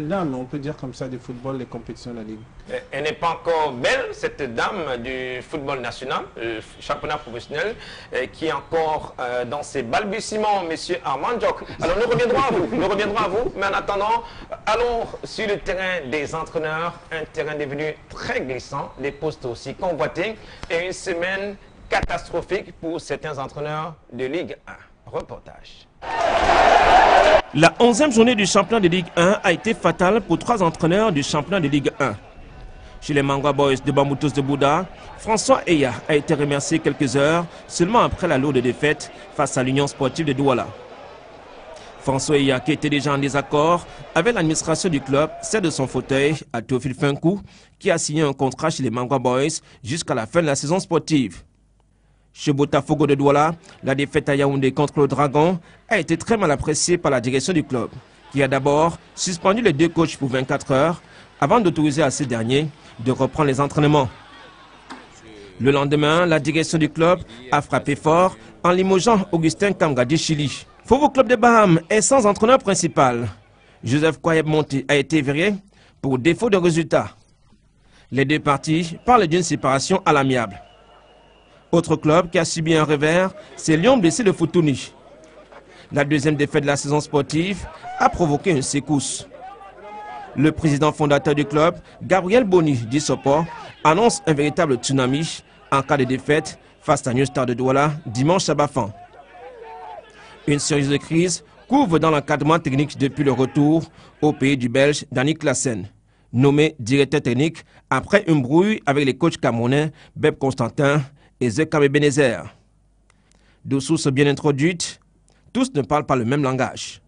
dame, on peut dire comme ça, du football, les compétitions de la Ligue. Elle n'est pas encore belle, cette dame du football national, le championnat professionnel, qui est encore dans ses balbutiements, monsieur Armand Diok. Alors nous reviendrons à vous, mais en attendant, allons sur le terrain des entraîneurs, un terrain devenu très glissant, les postes aussi convoités, et une semaine catastrophique pour certains entraîneurs de Ligue 1. Reportage. La 11e journée du championnat de Ligue 1 a été fatale pour 3 entraîneurs du championnat de Ligue 1. Chez les Mangwa Boys de Bamboutos de Bouddha, François Eya a été remercié quelques heures seulement après la lourde défaite face à l'Union sportive de Douala. François Eya, qui était déjà en désaccord avec l'administration du club, cède son fauteuil à Théophile Finkou, qui a signé un contrat chez les Mangwa Boys jusqu'à la fin de la saison sportive. Chez Botafogo de Douala, la défaite à Yaoundé contre le Dragon a été très mal appréciée par la direction du club, qui a d'abord suspendu les 2 coachs pour 24 heures avant d'autoriser à ces derniers de reprendre les entraînements. Le lendemain, la direction du club a frappé fort en limogeant Augustin Kamgadi Chili. Fovo Club de Baham est sans entraîneur principal. Joseph Kwayeb Monti a été viré pour défaut de résultats. Les 2 parties parlent d'une séparation à l'amiable. Autre club qui a subi un revers, c'est Lyon blessé de Foutouni. La 2e défaite de la saison sportive a provoqué une secousse. Le président fondateur du club, Gabriel Boni Dissopo, annonce un véritable tsunami en cas de défaite face à New Star de Douala dimanche à Bafan. Une sérieuse crise couvre dans l'encadrement technique depuis le retour au pays du Belge Dani Klassen, nommé directeur technique après une brouille avec les coachs camerounais Beb Constantin et Zekame Benezer. De sources bien introduites, tous ne parlent pas le même langage.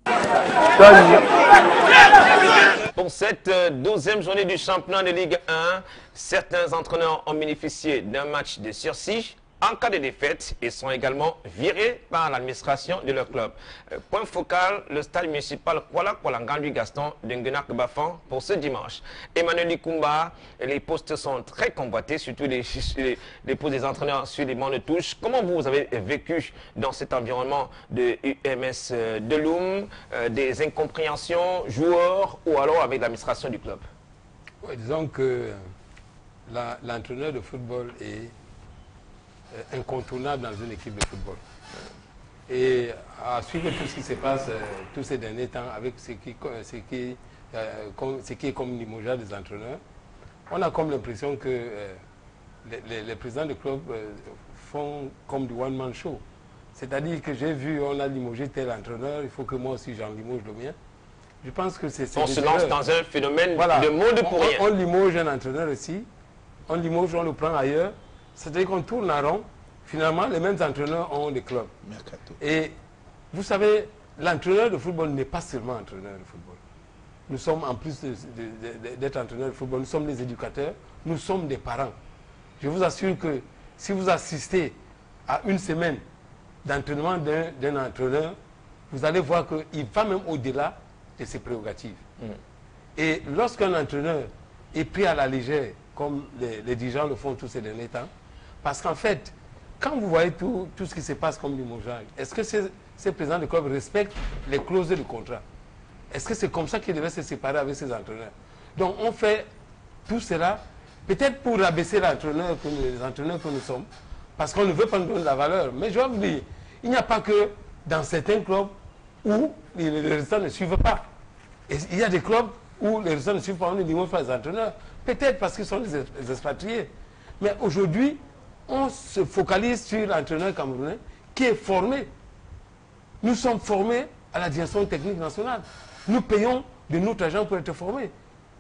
Pour cette 12e journée du championnat de Ligue 1, certains entraîneurs ont bénéficié d'un match de sursis. En cas de défaite, ils sont également virés par l'administration de leur club. Point focal, le stade municipal Kuala Kualangandu Gaston de Nguenak-Bafan pour ce dimanche. Emmanuel Ikumba, les postes sont très convoités, surtout les postes des entraîneurs sur les bancs de touche. Comment vous avez vécu dans cet environnement de UMS de Loum, des incompréhensions, joueurs ou alors avec l'administration du club? Ouais, disons que l'entraîneur de football est incontournable dans une équipe de football. Et à suivre tout ce qui se passe tous ces derniers temps avec ce qui est comme limogeage des entraîneurs, on a comme l'impression que les présidents de club font comme du one-man show. C'est-à-dire que j'ai vu, on a limogé tel entraîneur, il faut que moi aussi j'en limoge le mien. Je pense que c'est... On se lance dans un phénomène de mode pour rien. On limoge un entraîneur ici, on limoge, on le prend ailleurs. C'est-à-dire qu'on tourne en rond. Finalement, les mêmes entraîneurs ont des clubs. Et vous savez, l'entraîneur de football n'est pas seulement entraîneur de football. Nous sommes, en plus d'être entraîneurs de football, nous sommes des éducateurs, nous sommes des parents. Je vous assure que si vous assistez à une semaine d'entraînement d'un entraîneur, vous allez voir qu'il va même au-delà de ses prérogatives. Et lorsqu'un entraîneur est pris à la légère, comme les dirigeants le font tous ces derniers temps, parce qu'en fait, quand vous voyez tout ce qui se passe comme limogeage, est-ce que ces présidents de club respectent les clauses du contrat? Est-ce que c'est comme ça qu'ils devaient se séparer avec ces entraîneurs? Donc on fait tout cela, peut-être pour abaisser les entraîneurs que nous sommes, parce qu'on ne veut pas nous donner de la valeur. Mais je vais vous dire, il n'y a pas que dans certains clubs où les résultats ne suivent pas. Et il y a des clubs où les résultats ne suivent pas, on ne limoge pas les entraîneurs. Peut-être parce qu'ils sont des expatriés. Mais aujourd'hui, on se focalise sur l'entraîneur camerounais qui est formé. Nous sommes formés à la direction technique nationale. Nous payons de notre argent pour être formés.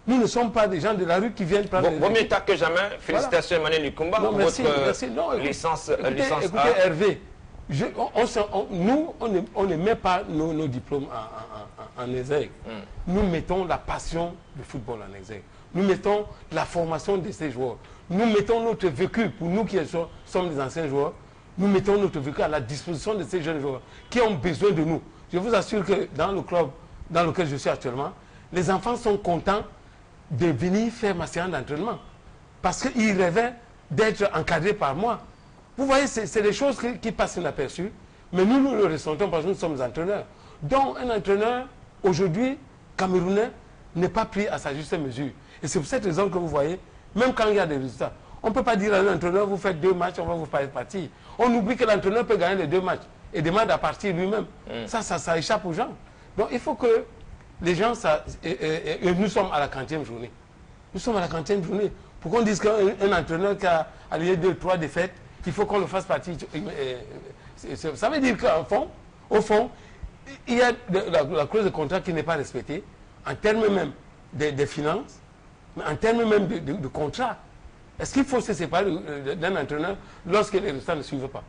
Nous ne sommes pas des gens de la rue qui viennent prendre... Vaut mieux tard que jamais. Félicitations, voilà. Emmanuel Ikumba, pour votre Non, licence écoutez, A. Hervé, nous, on ne met pas nos diplômes en exergue. Nous mettons la passion du football en exergue. Nous mettons la formation de ces joueurs. Nous mettons notre vécu, pour nous qui sommes des anciens joueurs, nous mettons notre vécu à la disposition de ces jeunes joueurs qui ont besoin de nous. Je vous assure que dans le club dans lequel je suis actuellement, les enfants sont contents de venir faire ma séance d'entraînement parce qu'ils rêvaient d'être encadrés par moi. Vous voyez, c'est des choses qui passent inaperçues, mais nous le ressentons parce que nous sommes entraîneurs. Donc un entraîneur, aujourd'hui, camerounais, n'est pas pris à sa juste mesure. Et c'est pour cette raison que vous voyez, même quand il y a des résultats, on ne peut pas dire à un entraîneur, vous faites 2 matchs, on va vous faire partir. On oublie que l'entraîneur peut gagner les 2 matchs et demande à partir lui-même. Ça échappe aux gens. Donc il faut que les gens... nous sommes à la 40e journée. Nous sommes à la 40e journée. Pour qu'on dise qu'un entraîneur qui a allié 2, 3 défaites, il faut qu'on le fasse partie. Ça veut dire qu'au fond, il y a la clause de contrat qui n'est pas respectée, en termes même des finances, mais en termes même de contrat. Est-ce qu'il faut se séparer d'un entraîneur lorsque les résultats ne suivent pas?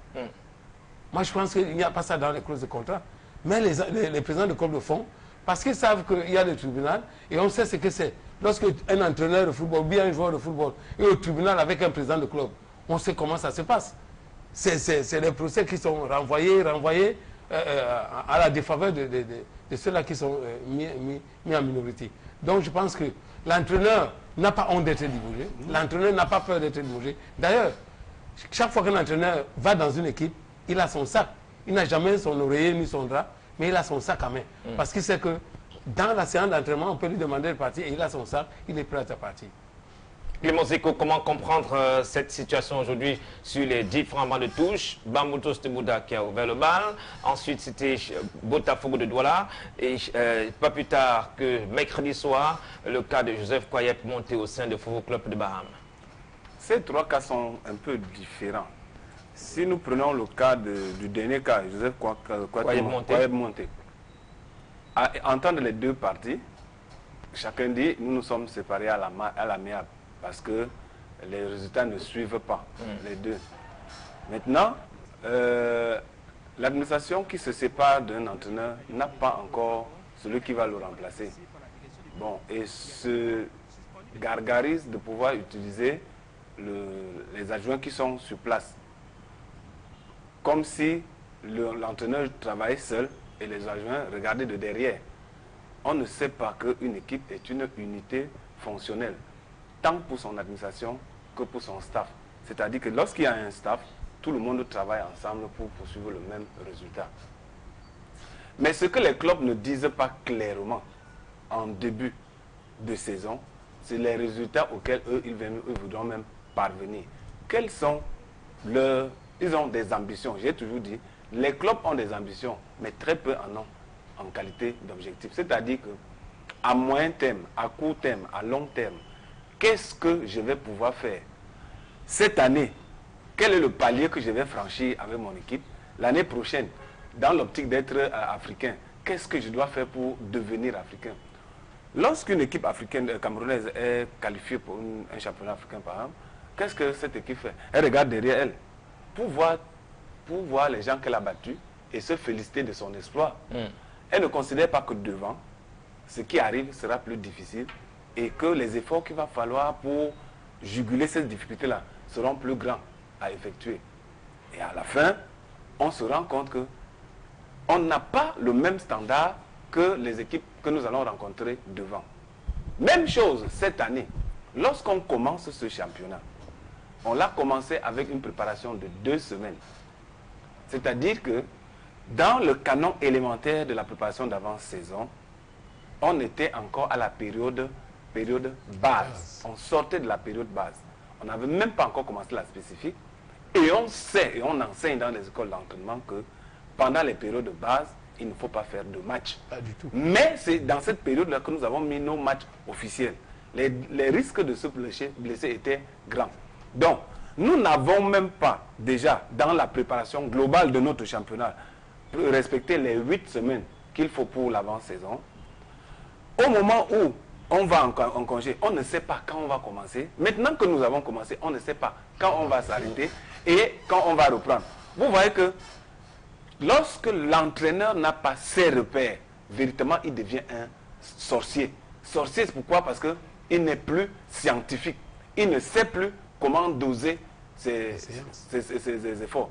Moi, je pense qu'il n'y a pas ça dans les clauses de contrat. Mais les présidents de club le font parce qu'ils savent qu'il y a le tribunal et on sait ce que c'est. Lorsque un entraîneur de football, bien un joueur de football, est au tribunal avec un président de club, on sait comment ça se passe. C'est des procès qui sont renvoyés à la défaveur de ceux-là qui sont mis en minorité. Donc je pense que l'entraîneur n'a pas honte d'être limogé, l'entraîneur n'a pas peur d'être limogé. D'ailleurs, chaque fois qu'un entraîneur va dans une équipe, il a son sac. Il n'a jamais son oreiller ni son drap, mais il a son sac à main. Parce qu'il sait que dans la séance d'entraînement, on peut lui demander de partir et il a son sac, il est prêt à partir. Clément Zeko, comment comprendre cette situation aujourd'hui sur les différents bancs de touche? Bamoutos de Bouda qui a ouvert le bal. Ensuite, c'était Botafogo de Douala. Et pas plus tard que mercredi soir, le cas de Joseph Koyep monté au sein de Football Club de Baham. Ces trois cas sont un peu différents. Si nous prenons le cas du dernier cas, Joseph Koyep monté. À entendre les deux parties, chacun dit nous nous sommes séparés à l'amiable. Parce que les résultats ne suivent pas, les deux. Maintenant, l'administration qui se sépare d'un entraîneur n'a pas encore celui qui va le remplacer. Bon, et se gargarise de pouvoir utiliser les adjoints qui sont sur place. Comme si l'entraîneur travaillait seul et les adjoints regardaient de derrière. On ne sait pas qu'une équipe est une unité fonctionnelle, tant pour son administration que pour son staff. C'est-à-dire que lorsqu'il y a un staff, tout le monde travaille ensemble pour poursuivre le même résultat. Mais ce que les clubs ne disent pas clairement en début de saison, c'est les résultats auxquels ils voudront même parvenir. Quels sont leurs... Ils ont des ambitions. J'ai toujours dit, les clubs ont des ambitions, mais très peu en ont en qualité d'objectif. C'est-à-dire qu'à moyen terme, à court terme, à long terme, qu'est-ce que je vais pouvoir faire cette année? Quel est le palier que je vais franchir avec mon équipe? L'année prochaine, dans l'optique d'être africain, qu'est-ce que je dois faire pour devenir africain? Lorsqu'une équipe africaine camerounaise est qualifiée pour un championnat africain, par exemple, qu'est-ce que cette équipe fait? Elle regarde derrière elle pour voir les gens qu'elle a battus et se féliciter de son exploit. Elle ne considère pas que devant, ce qui arrive sera plus difficile et que les efforts qu'il va falloir pour juguler cette difficulté-là seront plus grands à effectuer. Et à la fin, on se rend compte qu'on n'a pas le même standard que les équipes que nous allons rencontrer devant. Même chose cette année. Lorsqu'on commence ce championnat, on l'a commencé avec une préparation de 2 semaines. C'est-à-dire que dans le canon élémentaire de la préparation d'avant-saison, on était encore à la période base. On sortait de la période base. On n'avait même pas encore commencé la spécifique. Et on sait, et on enseigne dans les écoles d'entraînement que pendant les périodes de base, il ne faut pas faire de match. Pas du tout. Mais c'est dans cette période-là que nous avons mis nos matchs officiels. Les risques de se blesser étaient grands. Donc, nous n'avons même pas déjà, dans la préparation globale de notre championnat, respecté les 8 semaines qu'il faut pour l'avant-saison. Au moment où on va en congé, on ne sait pas quand on va commencer. Maintenant que nous avons commencé, on ne sait pas quand on va s'arrêter et quand on va reprendre. Vous voyez que lorsque l'entraîneur n'a pas ses repères, véritablement, il devient un sorcier. Sorcier, c'est pourquoi? Parce qu'il n'est plus scientifique. Il ne sait plus comment doser ses efforts.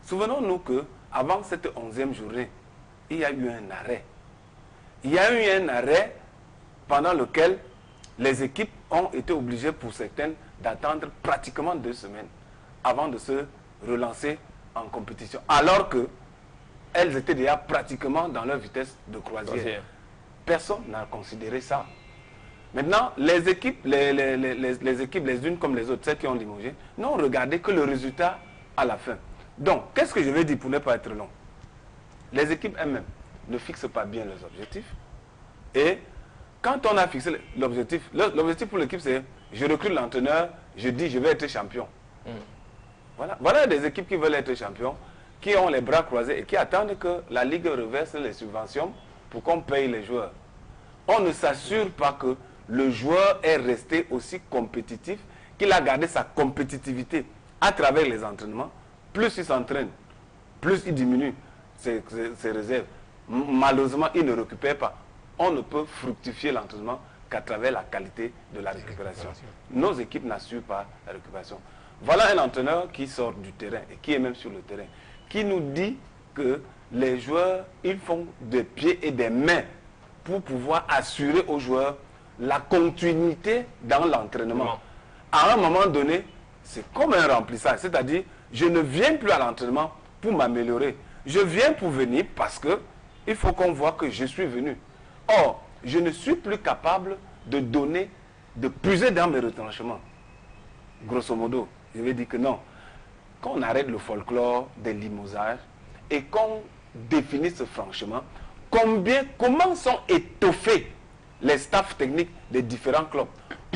Souvenons-nous qu'avant cette 11e journée, il y a eu un arrêt. Il y a eu un arrêt pendant lequel les équipes ont été obligées, pour certaines, d'attendre pratiquement 2 semaines avant de se relancer en compétition. Alors qu'elles étaient déjà pratiquement dans leur vitesse de croisière. Personne n'a considéré ça. Maintenant, les équipes, les équipes, les unes comme les autres, celles qui ont limogé, n'ont regardé que le résultat à la fin. Donc, qu'est-ce que je vais dire pour ne pas être long? Les équipes elles-mêmes ne fixent pas bien leurs objectifs. Et quand on a fixé l'objectif pour l'équipe, c'est je recrute l'entraîneur, je dis je vais être champion. Voilà des équipes qui veulent être champions, qui ont les bras croisés et qui attendent que la Ligue reverse les subventions pour qu'on paye les joueurs. On ne s'assure pas que le joueur est resté aussi compétitif, qu'il a gardé sa compétitivité à travers les entraînements. Plus il s'entraîne, plus il diminue ses réserves. Malheureusement, il ne récupère pas. On ne peut fructifier l'entraînement qu'à travers la qualité de la récupération. Nos équipes n'assurent pas la récupération. Voilà un entraîneur qui sort du terrain et qui est même sur le terrain, qui nous dit que les joueurs, ils font des pieds et des mains pour pouvoir assurer aux joueurs la continuité dans l'entraînement. À un moment donné, c'est comme un remplissage, c'est-à-dire, je ne viens plus à l'entraînement pour m'améliorer. Je viens pour venir parce que il faut qu'on voit que je suis venu. Or, je ne suis plus capable de donner, de puiser dans mes retranchements. Grosso modo, je vais dire que non. Quand on arrête le folklore des limogeages et qu'on définisse franchement comment sont étoffés les staffs techniques des différents clubs,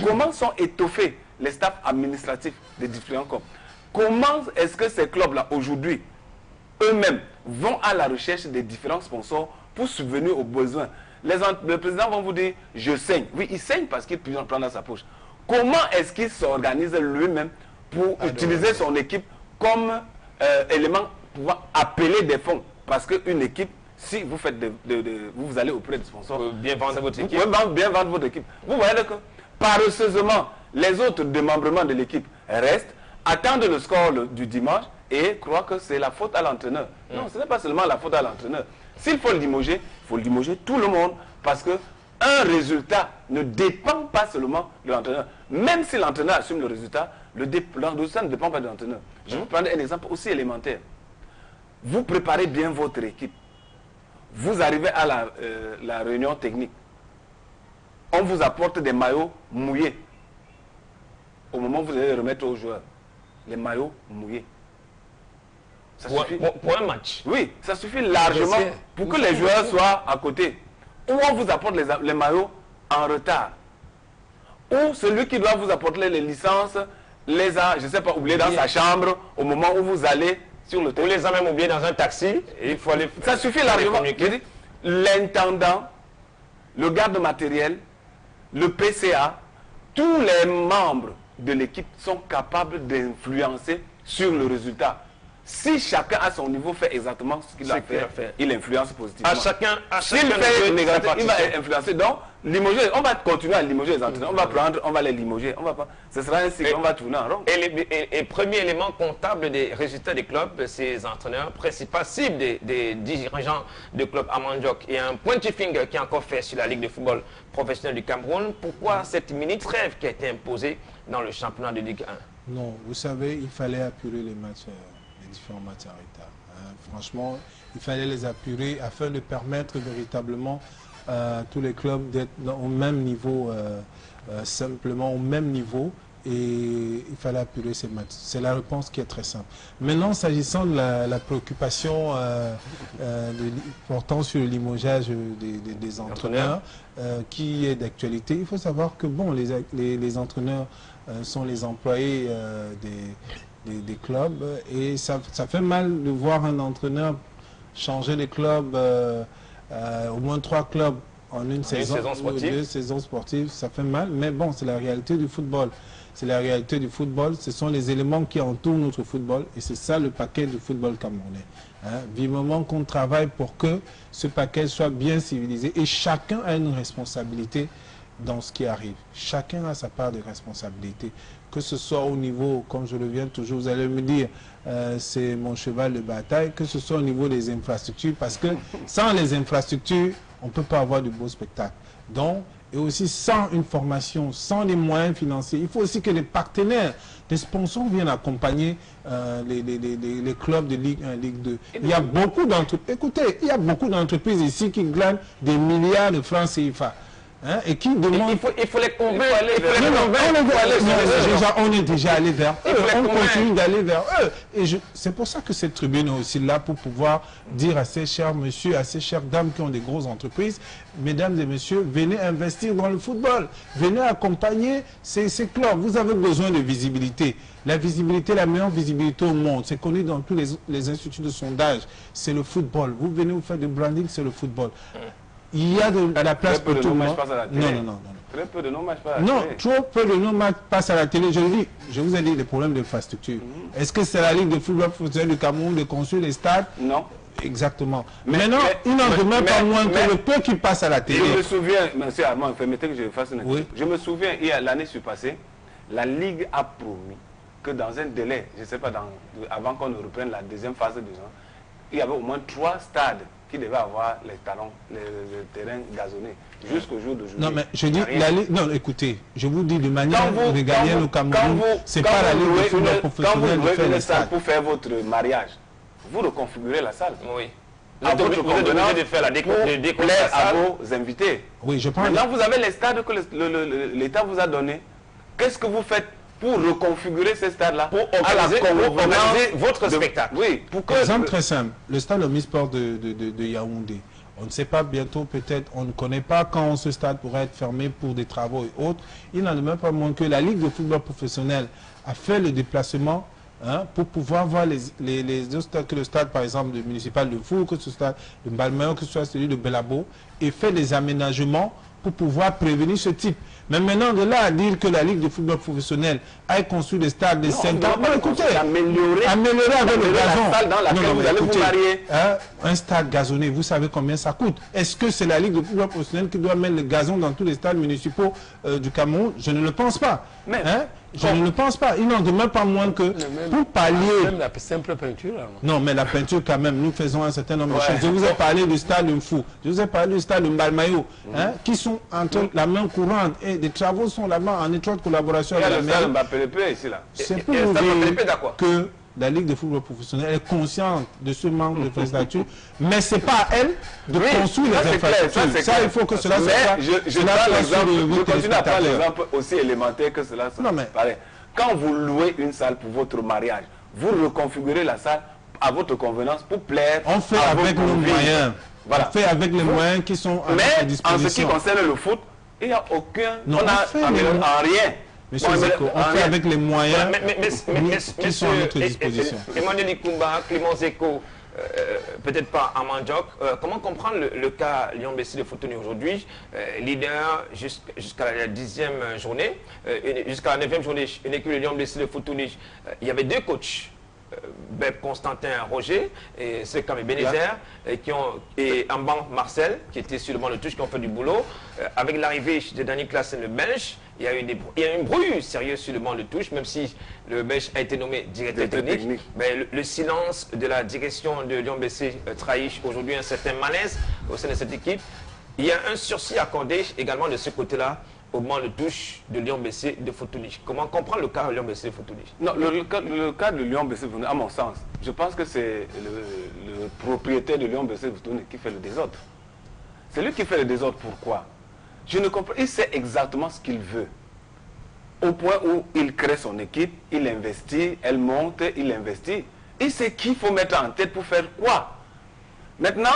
comment sont étoffés les staffs administratifs des différents clubs, comment est-ce que ces clubs-là, aujourd'hui, eux-mêmes, vont à la recherche des différents sponsors pour subvenir aux besoins. Le président va vous dire, je saigne. Oui, il saigne parce qu'il peut en prendre dans sa poche. Comment est-ce qu'il s'organise lui-même pour utiliser son équipe comme élément pour pouvoir appeler des fonds? Parce qu'une équipe, si vous faites vous allez auprès des sponsors, bien vendre votre équipe. Vous pouvez bien vendre votre équipe. Vous voyez que paresseusement, les autres démembrements de l'équipe restent, attendent le score du dimanche et croient que c'est la faute à l'entraîneur. Non, ce n'est pas seulement la faute à l'entraîneur. S'il faut le limoger, il faut le limoger tout le monde parce que un résultat ne dépend pas seulement de l'entraîneur. Même si l'entraîneur assume le résultat, le résultat ne dépend pas de l'entraîneur. Je vais vous prendre un exemple aussi élémentaire. Vous préparez bien votre équipe. Vous arrivez à la réunion technique. On vous apporte des maillots mouillés. Au moment où vous allez les remettre aux joueurs, les maillots mouillés. Ça suffit. Pour un match. Oui, ça suffit largement pour que les joueurs soient à côté. Ou on vous apporte les maillots en retard. Ou celui qui doit vous apporter les licences les a, je ne sais pas, oubliés dans sa chambre au moment où vous allez sur le terrain. Ou les a même oubliés dans un taxi. Et il faut aller. Ça suffit largement. L'intendant, le garde matériel, le PCA, tous les membres de l'équipe sont capables d'influencer sur le résultat. Si chacun à son niveau fait exactement ce qu'il a fait, il influence positivement. S'il fait négatif, il va influencer. Donc, limoger, on va continuer à limoger les entraîneurs. On va prendre, on va les limoger. On va pas, ce sera un cycle, on va tourner en rond. Et premier élément comptable des résultats des clubs, ces entraîneurs, principal cible des dirigeants de club à Mandjok. Il y a un pointy finger qui est encore fait sur la Ligue de football professionnel du Cameroun. Pourquoi cette mini-trêve qui a été imposée dans le championnat de Ligue 1? Non, vous savez, il fallait apurer les matchs. Différents matchs en retard. Franchement, il fallait les apurer afin de permettre véritablement à tous les clubs d'être au même niveau, simplement au même niveau, et il fallait apurer ces matchs. C'est la réponse qui est très simple. Maintenant, s'agissant de la préoccupation portant sur le limogeage des entraîneurs, qui est d'actualité, il faut savoir que bon, les entraîneurs sont les employés des clubs, et ça fait mal de voir un entraîneur changer de club, au moins 3 clubs en une saison sportive. 2 saisons sportives, ça fait mal, mais bon, c'est la réalité du football. C'est la réalité du football, ce sont les éléments qui entourent notre football, et c'est ça le paquet du football camerounais. Vivement qu'on travaille pour que ce paquet soit bien civilisé, et chacun a une responsabilité dans ce qui arrive. Chacun a sa part de responsabilité. Que ce soit au niveau, comme je le viens toujours, vous allez me dire, c'est mon cheval de bataille, que ce soit au niveau des infrastructures, parce que sans les infrastructures, on ne peut pas avoir de beaux spectacles. Donc, et aussi sans une formation, sans les moyens financiers, il faut aussi que les partenaires, les sponsors viennent accompagner les clubs de Ligue 1, Ligue 2. Il y a beaucoup d'entreprises, écoutez, il y a beaucoup d'entreprises ici qui gagnent des milliards de francs CFA. hein, et qui demandent... Il faut les convaincre. On est déjà allé vers eux, on continue d'aller vers eux. Et c'est pour ça que cette tribune est aussi là, pour pouvoir dire à ces chers messieurs, à ces chères dames qui ont des grosses entreprises, mesdames et messieurs, venez investir dans le football, venez accompagner ces clubs. Vous avez besoin de visibilité. La visibilité, la meilleure visibilité au monde, c'est connu dans tous les instituts de sondage, c'est le football. Vous venez vous faire du branding, c'est le football. Il y a de la place pour tout le monde. Non. Très peu de nos matchs passent à la télé. Non, trop peu de nos matchs passent à la télé. Je vous ai dit les problèmes d'infrastructure. Est-ce que c'est la Ligue de football professionnel du Cameroun de construire les stades? Non. Exactement. Maintenant, il n'en demeure pas moins que le peu qui passe à la télé. Je me souviens, monsieur Armand, permettez que je fasse une question. Je me souviens, l'année passée, la Ligue a promis que dans un délai, je ne sais pas, avant qu'on ne reprenne la deuxième phase de 2 ans, il y avait au moins 3 stades qui devaient avoir les talons, les terrains gazonnés, jusqu'au jour d'aujourd'hui. Non, mais je dis, non, écoutez, je vous dis de manière régalienne au Cameroun, c'est pas la Ligue de football professionnel de faire les stades. Pour faire votre mariage, vous reconfigurez la salle. Oui. Vous êtes obligé de faire la découverte à vos invités. Oui, je pense. Maintenant, vous avez les stades que l'État vous a donnés. Qu'est-ce que vous faites pour reconfigurer ces stades-là, pour organiser votre spectacle? Oui. Exemple très simple, le stade Omnisport de Yaoundé. On ne sait pas bientôt, peut-être, on ne connaît pas quand ce stade pourrait être fermé pour des travaux et autres. Il n'en est même pas moins que la Ligue de football professionnel a fait le déplacement, hein, pour pouvoir voir les autres stades, que le stade, par exemple, municipal de Fou, que ce stade de Balmain, que ce soit celui de Belabo, et fait des aménagements pour pouvoir prévenir ce type. Mais maintenant, de là à dire que la Ligue de football professionnel a construit des stades de 5 ans, non, écoutez, améliorer avec le gazon. La salle dans laquelle vous allez vous marier. Hein, un stade gazonné, vous savez combien ça coûte? Est-ce que c'est la Ligue de football professionnel qui doit mettre le gazon dans tous les stades municipaux du Cameroun? Je ne le pense pas. Mais, hein? Je ne le pense pas. Il n'en demeure pas moins que pour pallier... Même la simple peinture. Alors. Non, mais la peinture quand même, nous faisons un certain nombre de choses. Je vous ai parlé du stade Mfou, je vous ai parlé du stade Mbalmayo, hein, qui sont entre la main courante et des travaux sont là-bas en étroite collaboration avec la mairie. C'est pour vous dire que la Ligue de football professionnel est consciente de ce manque de infrastructures, mais ce n'est pas à elle de construire les infrastructures. Ça, il faut que cela soit... Je continue à prendre l'exemple aussi élémentaire que cela soit. Quand vous louez une salle pour votre mariage, vous reconfigurez la salle à votre convenance pour plaire à votre avec nos moyens. Voilà. On fait avec les moyens qui sont à notre disposition. Mais en ce qui concerne le foot, il n'y a aucun... on n'a en rien. Monsieur Zeko, on fait avec les moyens qui sont à notre disposition. Emmanuel Ikumba, Clément Zeko, peut-être pas à Mandjok, comment comprendre le cas Lyon-BC de Fotoni aujourd'hui, leader jusqu'à la 10e journée, jusqu'à la 9e journée, une équipe de Lyon-BC de Fotoni, il y avait 2 coachs. Beb Constantin Roger et Sekam et Bénézer et Amban Marcel qui étaient sur le banc de touche, qui ont fait du boulot. Avec l'arrivée de Dani Klassen, le Belge, il y a eu une brouille sérieuse sur le banc de touche, même si le Belge a été nommé directeur technique. Mais le silence de la direction de Lyon-BC trahit aujourd'hui un certain malaise au sein de cette équipe. Il y a un sursis accordé également de ce côté-là au banc de touche de Lyon-BC de Fotoni. Comment comprendre le cas de Lyon-BC de Fotoni? Non, le cas de Lyon-BC, à mon sens, je pense que c'est le propriétaire de Lyon-BC de Fotoni qui fait le désordre. C'est lui qui fait le désordre. Pourquoi? Je ne comprends. Il sait exactement ce qu'il veut. Au point où il crée son équipe, il investit, elle monte, il investit. Il sait qu'il faut mettre en tête pour faire quoi. Maintenant,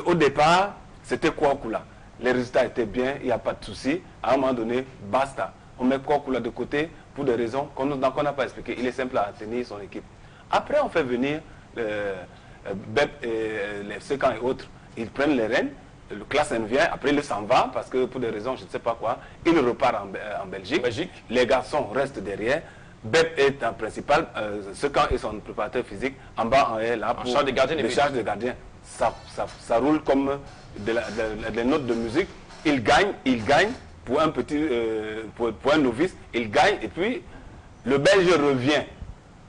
au départ, c'était Kouakoula. Les résultats étaient bien, il n'y a pas de souci. À un moment donné, basta. On met Kouakoula de côté pour des raisons qu'on n'a pas expliquées. Il est simple à tenir son équipe. Après, on fait venir Beb et les Sekan et autres. Ils prennent les rênes. Le Klassen vient, après il s'en va parce que pour des raisons, je ne sais pas quoi, il repart en Belgique. Les garçons restent derrière. Beb est en principal, Sekan est son préparateur physique. En bas, on est là pour charge de gardien. Ça roule comme des notes de musique. Il gagne pour un petit, pour un novice, il gagne et puis le Belge revient.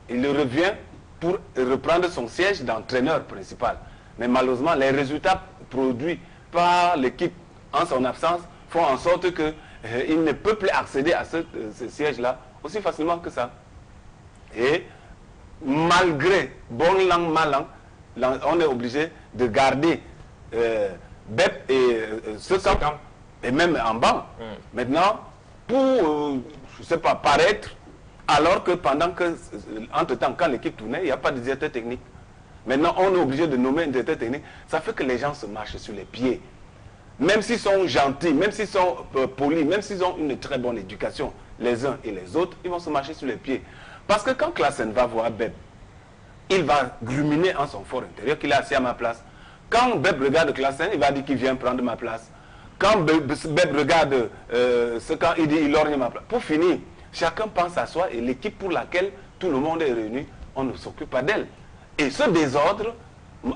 Il revient pour reprendre son siège d'entraîneur principal. Mais malheureusement, les résultats produits par l'équipe en son absence font en sorte qu'il ne peut plus accéder à ce siège-là aussi facilement que ça. Et malgré bon langue, mal langue, on est obligé de garder Bep et Sekam et même en banc. Maintenant, pour, je ne sais pas, paraître, alors que pendant que, entre-temps, quand l'équipe tournait, il n'y a pas de directeur technique. Maintenant, on est obligé de nommer un directeur technique. Ça fait que les gens se marchent sur les pieds. Même s'ils sont gentils, même s'ils sont polis, même s'ils ont une très bonne éducation, les uns et les autres, ils vont se marcher sur les pieds. Parce que quand Classen va voir Beb, il va ruminer en son fort intérieur qu'il est assis à ma place. Quand Beb regarde Classen, il va dire qu'il vient prendre ma place. Quand Beb regarde quand il dit il lorgne ma place. Pour finir, chacun pense à soi et l'équipe pour laquelle tout le monde est réuni, on ne s'occupe pas d'elle. Et ce désordre,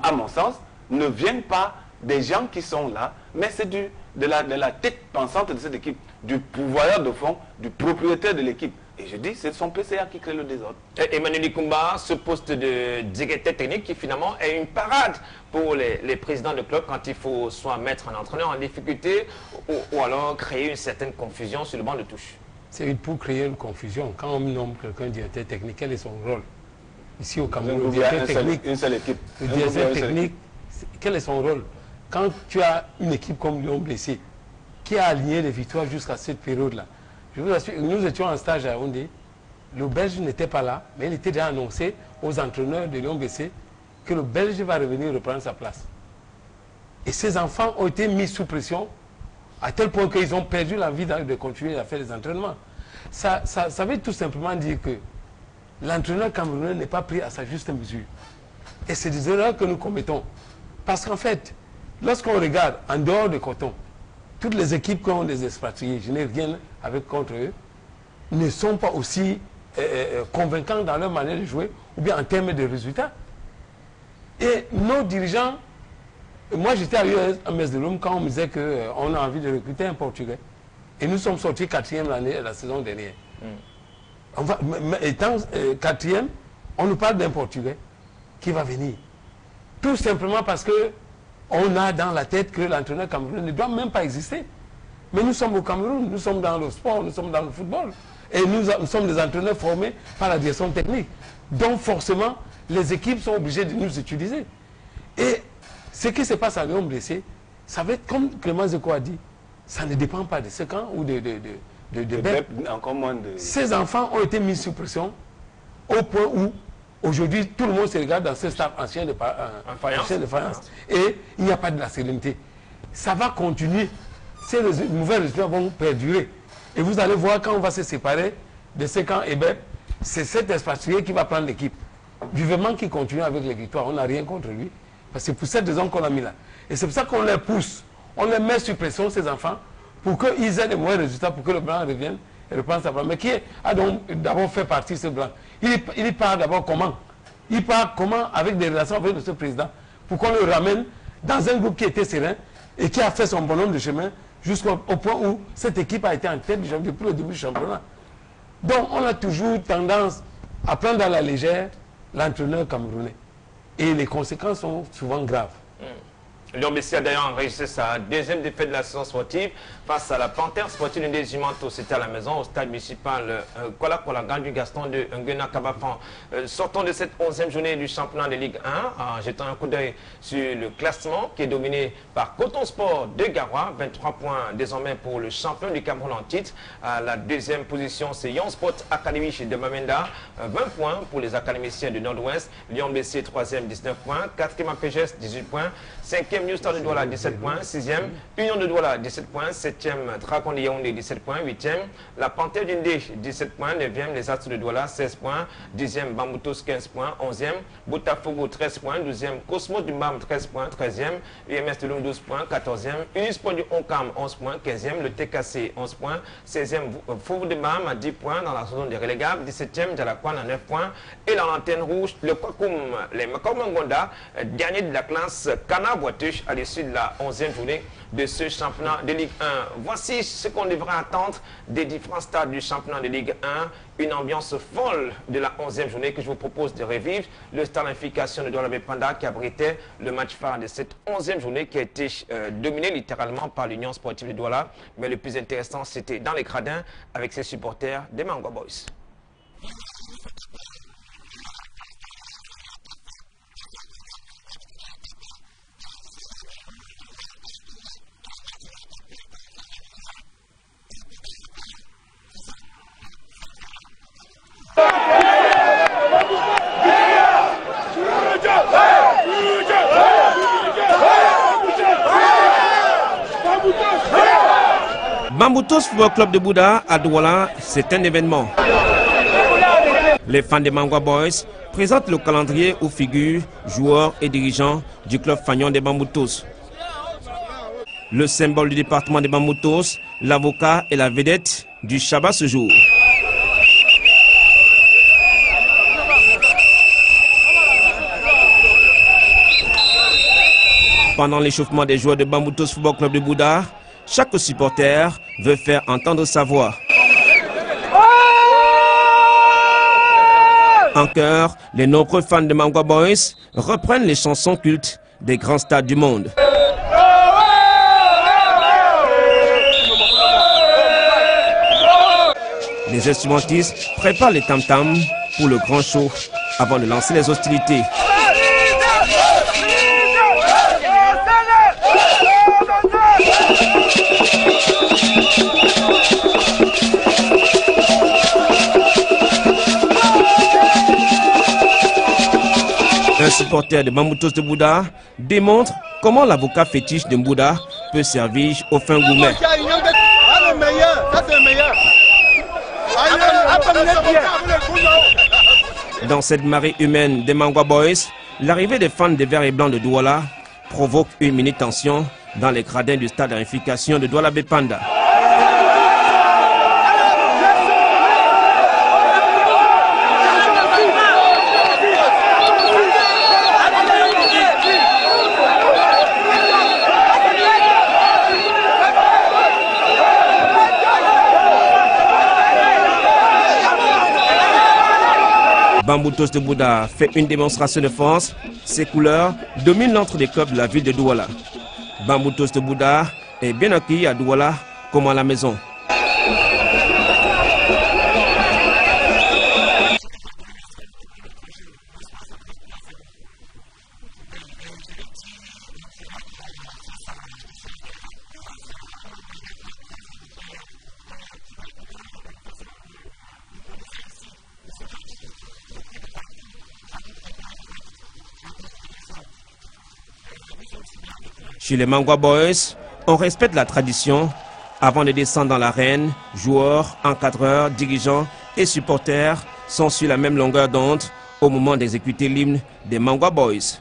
à mon sens, ne vient pas des gens qui sont là, mais c'est de la tête pensante de cette équipe, du pouvoir de fond, du propriétaire de l'équipe. Et je dis, c'est son PCA qui crée le désordre. Emmanuel Ikumba, ce poste de directeur technique qui finalement est une parade pour les présidents de club quand il faut soit mettre un entraîneur en difficulté ou alors créer une certaine confusion sur le banc de touche. C'est pour créer une confusion. Quand on nomme quelqu'un directeur technique, quel est son rôle? Ici au Cameroun, le directeur technique, une seule équipe. Le directeur technique, quel est son rôle? Quand tu as une équipe comme Lyon blessé, qui a aligné les victoires jusqu'à cette période-là, je vous assure, nous étions en stage à Yaoundé, le Belge n'était pas là, mais il était déjà annoncé aux entraîneurs de Lyon blessé que le Belge va revenir reprendre sa place. Et ces enfants ont été mis sous pression à tel point qu'ils ont perdu l'envie de continuer à faire les entraînements. Ça veut tout simplement dire que l'entraîneur camerounais n'est pas pris à sa juste mesure. Et c'est des erreurs que nous commettons. Parce qu'en fait, lorsqu'on regarde en dehors de Coton, toutes les équipes qui ont des expatriés, je n'ai rien contre eux, ne sont pas aussi convaincants dans leur manière de jouer ou bien en termes de résultats. Et nos dirigeants, moi j'étais à l'US de Rome quand on me disait qu'on a envie de recruter un Portugais. Et nous sommes sortis 4e la saison dernière. Étant 4e, on nous parle d'un Portugais qui va venir. Tout simplement parce que on a dans la tête que l'entraîneur camerounais ne doit même pas exister. Mais nous sommes au Cameroun, nous sommes dans le sport, nous sommes dans le football. Et nous sommes des entraîneurs formés par la direction technique. Donc forcément, les équipes sont obligées de nous utiliser. Et ce qui se passe à Lyon blessé, ça va être comme Clément Zeko a dit, ça ne dépend pas de ce camp ou de Bep. Encore moins de... Ces enfants ont été mis sous pression au point où aujourd'hui tout le monde se regarde dans ce staff ancien de faïence. Et il n'y a pas de la sérénité. Ça va continuer. Ces mauvais résultats vont perdurer. Et vous allez voir quand on va se séparer de ce camp et Bep, c'est cet expatrié qui va prendre l'équipe. Vivement qui continue avec les victoires. On n'a rien contre lui. Parce que c'est pour cette raison qu'on l'a mis là. Et c'est pour ça qu'on les pousse. On les met sous pression, ces enfants, pour qu'ils aient des mauvais résultats, pour que le blanc revienne et reprenne sa place. Mais qui a donc d'abord fait partie ce blanc? Il part d'abord comment? Il part comment avec des relations avec ce président? Pour qu'on le ramène dans un groupe qui était serein et qui a fait son bonhomme de chemin jusqu'au point où cette équipe a été en tête depuis le début du championnat. Donc on a toujours tendance à prendre à la légère l'entraîneur camerounais. Et les conséquences sont souvent graves. Lyon Blessé a d'ailleurs enregistré sa deuxième défaite de la saison sportive face à la Panthère sportive de Ndézimanto. C'était à la maison au stade municipal Kola Kola du Gaston de Nguena Kabafan. Sortons de cette 11e journée du championnat de Ligue 1 en jetant un coup d'œil sur le classement qui est dominé par Coton Sport de Garoua. 23 points désormais pour le champion du Cameroun en titre. À la deuxième position, c'est Yon Sport Academy de Mamenda. 20 points pour les académiciens du Nord-Ouest. Lyon Blessé 3e, 19 points. 4e APGS, 18 points. 5e New Star de Douala, 17 points. 6e Union de Douala, 17 points. 7e Dragon de Yaoundé, 17 points. 8e la Panthère d'Indé, 17 points. 9e les Astres de Douala, 16 points. 10e Bamboutos, 15 points. 11e Boutafogo, 13 points. 12e Cosmos du Mbam, 13 points. 13e UMS de Lung, 12 points. 14e Unisport du Oncam, 11 points. 15e le TKC, 11 points. 16e Fouve de Mbam à 10 points dans la zone des relégables. 17e Jalakwan à 9 points. Et la lanterne rouge, le Kwakum, les Makomangonda, dernier de la classe Kana Boituche à l'issue de la 11e journée de ce championnat de Ligue 1. Voici ce qu'on devrait attendre des différents stades du championnat de Ligue 1. Une ambiance folle de la 11e journée que je vous propose de revivre. Le stade d'implication de Douala Panda qui abritait le match phare de cette 11e journée qui a été dominé littéralement par l'Union sportive de Douala. Mais le plus intéressant, c'était dans les gradins avec ses supporters des Mangwa Boys. Bamboutos Football Club de Bouddha à Douala, c'est un événement. Les fans des Mangwa Boys présentent le calendrier où figurent joueurs et dirigeants du club fanion des Bamboutos. Le symbole du département des Bamboutos, l'avocat et la vedette du Shabbat ce jour. Pendant l'échauffement des joueurs de Bamboutos Football Club de Bouddha, chaque supporter veut faire entendre sa voix. En chœur, les nombreux fans de Mangwa Boys reprennent les chansons cultes des grands stades du monde. Les instrumentistes préparent les tam-tams pour le grand show avant de lancer les hostilités. Un supporter de Bamboutos de Bouddha démontre comment l'avocat fétiche de Bouddha peut servir aux fins gourmets. Dans cette marée humaine des Mangwa Boys, l'arrivée des fans des Verts et Blancs de Douala provoque une mini tension dans les gradins du stade de réunification de Douala Bepanda. Bamboutos de Bouddha fait une démonstration de force. Ses couleurs dominent l'entre des clubs de la ville de Douala. Bamboutos de Bouddha est bien accueilli à Douala comme à la maison. Chez les Mangwa Boys, on respecte la tradition. Avant de descendre dans l'arène, joueurs, encadreurs, dirigeants et supporters sont sur la même longueur d'onde au moment d'exécuter l'hymne des Mangwa Boys.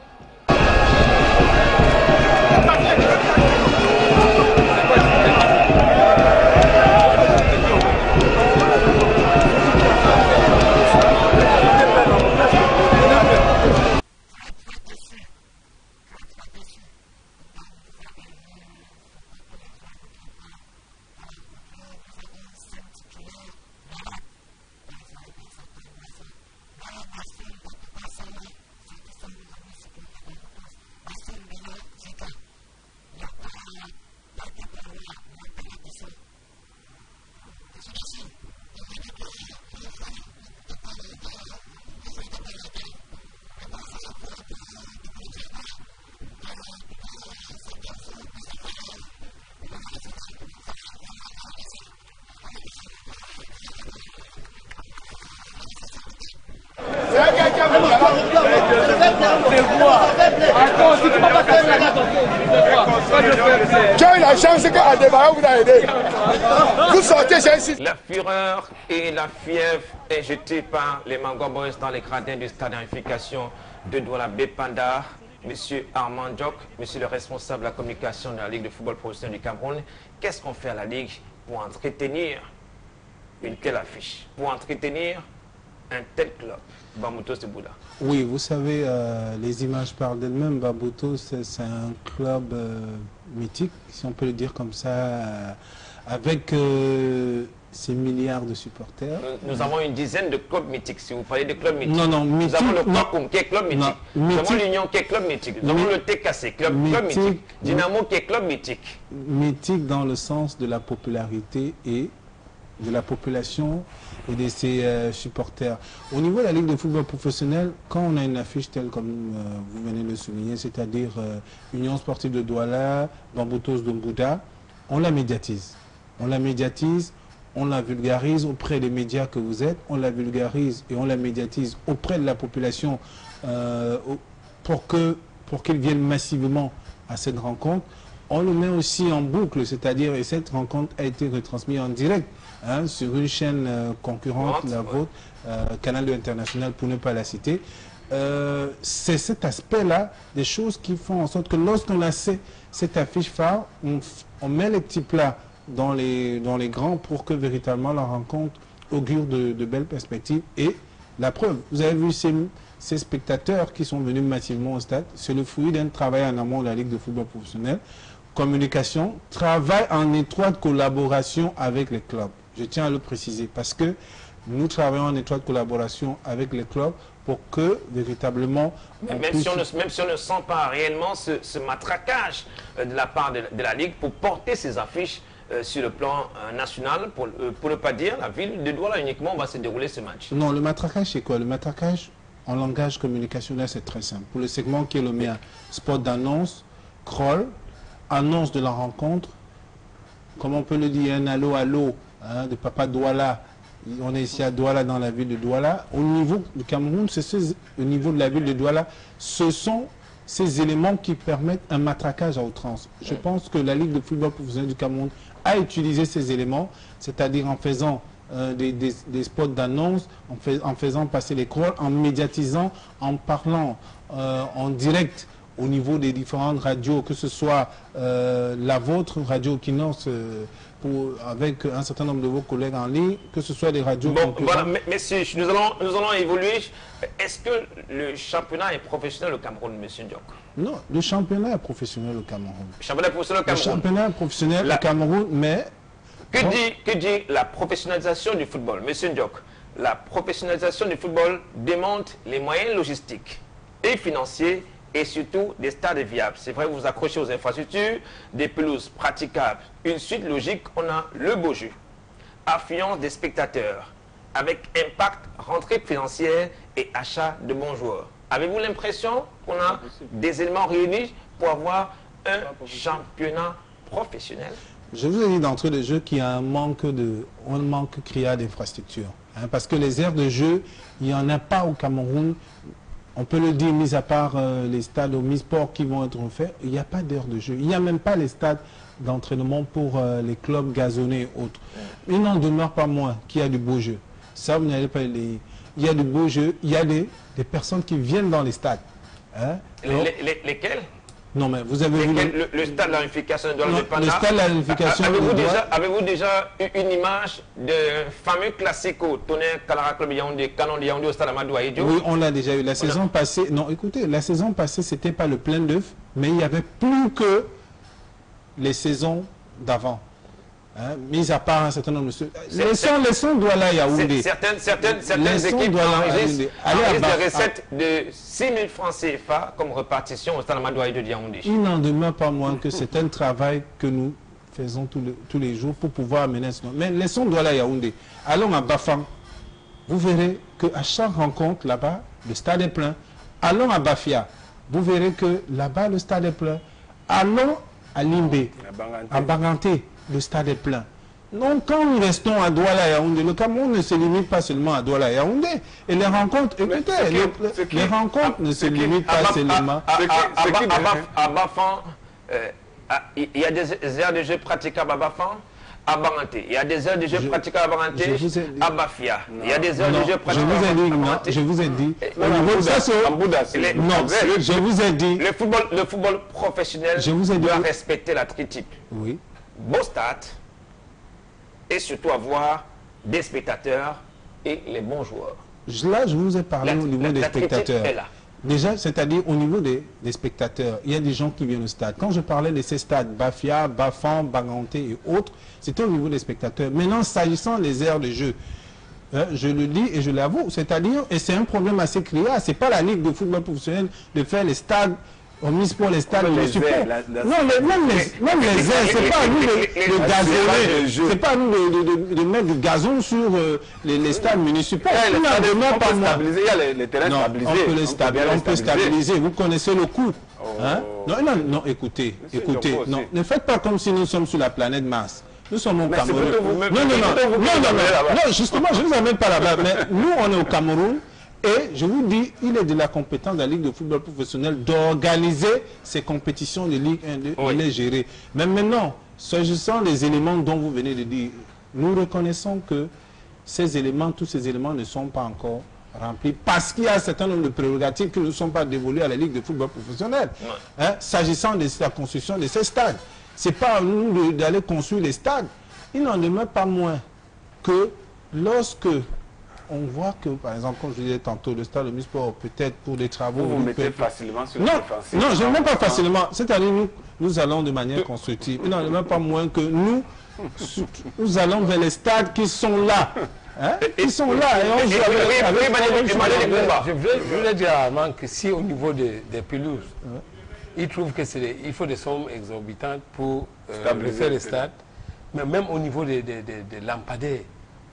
La fureur et la fièvre est jetée par les Mangwa Boys dans les gradins du stade d'unification de Douala Bepanda. Monsieur Armand Diok, monsieur le responsable de la communication de la Ligue de football professionnel du Cameroun, qu'est-ce qu'on fait à la Ligue pour entretenir une telle affiche, pour entretenir un tel club, Bamboutos de Bouddha? Oui, vous savez, les images parlent d'elles-mêmes. Bamboutos, c'est un club mythique, si on peut le dire comme ça, avec ces milliards de supporters. Nous avons une dizaine de clubs mythiques. Si vous parlez de clubs mythiques, non, nous avons le Kwakum qui est club mythique. Nous avons l'Union qui est club mythique. Nous avons le TKC, club mythique. Dynamo qui est club mythique. Mythique dans le sens de la popularité et de la population et de ses supporters. Au niveau de la Ligue de football professionnel, quand on a une affiche telle comme vous venez de le souligner, c'est-à-dire Union sportive de Douala, Bamboutos de Bouddha, on la médiatise. On la médiatise, on la vulgarise auprès des médias que vous êtes, on la vulgarise et on la médiatise auprès de la population pour qu'ils viennent massivement à cette rencontre. on le met aussi en boucle, c'est-à-dire, et cette rencontre a été retransmise en direct sur une chaîne concurrente, la vôtre, Canal 2 International pour ne pas la citer. C'est cet aspect-là des choses qui font en sorte que lorsqu'on a cette affiche phare, on met les petits plats dans les grands pour que véritablement la rencontre augure de belles perspectives. Et la preuve, vous avez vu ces spectateurs qui sont venus massivement au stade, c'est le fruit d'un travail en amont de la Ligue de football professionnel. Communication, travail en étroite collaboration avec les clubs. Je tiens à le préciser parce que nous travaillons en étroite collaboration avec les clubs pour que véritablement... Même si on ne sent pas réellement ce matraquage de la part de la Ligue pour porter ces affiches sur le plan national, pour ne pas dire la ville de Douala uniquement va se dérouler ce match. Non, le matraquage c'est quoi? Le matraquage en langage communicationnel c'est très simple. Pour le segment qui est le mien, spot d'annonce, crawl, annonce de la rencontre, comme on peut le dire, un allô de Papa Douala. On est ici à Douala, dans la ville de Douala. Au niveau du Cameroun, au niveau de la ville de Douala, ce sont ces éléments qui permettent un matraquage à outrance. Je pense que la Ligue de football professionnel du Cameroun a utilisé ces éléments, c'est-à-dire en faisant des spots d'annonce, en faisant passer les crawls, en médiatisant, en parlant en direct au niveau des différentes radios, que ce soit la vôtre, Radio Kinos, avec un certain nombre de vos collègues en ligne, que ce soit des radios... Bon, voilà, messieurs, nous allons évoluer. Est-ce que le championnat est professionnel au Cameroun, monsieur Ndiok? Non, le championnat est professionnel au Cameroun. Le championnat est professionnel au Cameroun. Le championnat est professionnel au Cameroun, mais... Que dit la professionnalisation du football, monsieur Ndiok? La professionnalisation du football demande les moyens logistiques et financiers et surtout des stades viables. C'est vrai, vous vous accrochez aux infrastructures, des pelouses praticables. Une suite logique, on a le beau jeu, affluence des spectateurs, avec impact, rentrée financière et achat de bons joueurs. Avez-vous l'impression qu'on a des éléments réunis pour avoir un championnat professionnel? Je vous ai dit d'entrée de jeu qu'il y a un manque criard d'infrastructures. Parce que les aires de jeu, il n'y en a pas au Cameroun. On peut le dire, mis à part les stades omnisports qui vont être faits, il n'y a pas d'aire de jeu. Il n'y a même pas les stades d'entraînement pour les clubs gazonnés et autres. Il n'en demeure pas moins qu'il y a du beau jeu. Ça, vous n'allez pas les... Il y a du beau jeu, il y a des personnes qui viennent dans les stades. Lesquels? Non, mais vous avez vu... Le stade de la réunification de le stade de la réunification... Avez-vous déjà une image de fameux classico, Tonnerre, Kalara Club Yaoundé, Canon de Yaoundé au stade Amadou Ahidjo? Oui, on l'a déjà eu. La saison passée... Non, écoutez, la saison passée, c'était pas le plein d'œuf, mais il y avait plus que les saisons d'avant. Mis à part un certain nombre de... Laissons Douala Yaoundé. Certaines équipes enregistrent des recettes de 6 000 francs CFA comme répartition au stade Amadou Ahidjo de Yaoundé. Il n'en demeure pas moins que c'est un travail que nous faisons tous les jours pour pouvoir mener ce... Mais laissons Douala Yaoundé. Allons à Bafang. Vous verrez qu'à chaque rencontre, là-bas, le stade est plein. Allons à Bafia. Vous verrez que là-bas, le stade est plein. Allons à Limbé, à Banganté. Le stade est plein. Donc, quand nous restons à Douala Yaoundé, le Cameroun ne se limite pas seulement à Douala Yaoundé. Et les rencontres, écoutez, les rencontres ne se limitent pas seulement à Bafang. Il y a des aires de jeu praticables à Bafang, à Banganté. Il y a des heures de jeu praticables à Banganté, à Bafia. Il y a des heures de jeu praticables à Banganté. Je vous ai dit, au niveau de ça, je vous ai dit, le football professionnel doit respecter la tritype. Oui. Beau stade et surtout avoir des spectateurs et les bons joueurs. Là, je vous ai parlé au niveau des spectateurs. Déjà, c'est-à-dire au niveau des spectateurs, il y a des gens qui viennent au stade. Quand je parlais de ces stades, Bafia, Bafang, Banganté et autres, c'était au niveau des spectateurs. Maintenant, s'agissant des aires de jeu, je le dis et je l'avoue, c'est-à-dire, et c'est un problème assez criard, c'est pas la Ligue de football professionnel de faire les stades. On mise pour les stades municipaux. Non, mais même les airs, c'est pas à nous de gazonner. C'est pas à nous de mettre du gazon sur les stades municipaux. Il y a les terrains stabilisés. On peut stabiliser. Vous connaissez le coût. Non, écoutez. Non, ne faites pas comme si nous sommes sur la planète Mars. Nous sommes au Cameroun. Non, justement, je ne vous amène pas là-bas. Mais nous, on est au Cameroun. Et je vous dis, il est de la compétence de la Ligue de football professionnel d'organiser ces compétitions de Ligue 1, de les gérer. Mais maintenant, s'agissant des éléments dont vous venez de dire, nous reconnaissons que ces éléments, tous ces éléments ne sont pas encore remplis parce qu'il y a un certain nombre de prérogatives qui ne sont pas dévolues à la Ligue de football professionnel. Hein, s'agissant de la construction de ces stades, ce n'est pas à nous d'aller construire les stades. Il n'en demeure pas moins que lorsque on voit que, par exemple, comme je disais tantôt, le stade Omnisport, peut-être pour des travaux... Vous mettez facilement sur le défensif. Non, je ne mets pas facilement. C'est-à-dire, nous allons de manière constructive. Il n'en demeure pas moins que nous allons vers les stades qui sont là. Hein? Ils sont là et on joue Je voulais dire à Armand que si au niveau des pelouses, il trouve qu'il faut des sommes exorbitantes pour refaire les stades, mais même au niveau des lampadaires,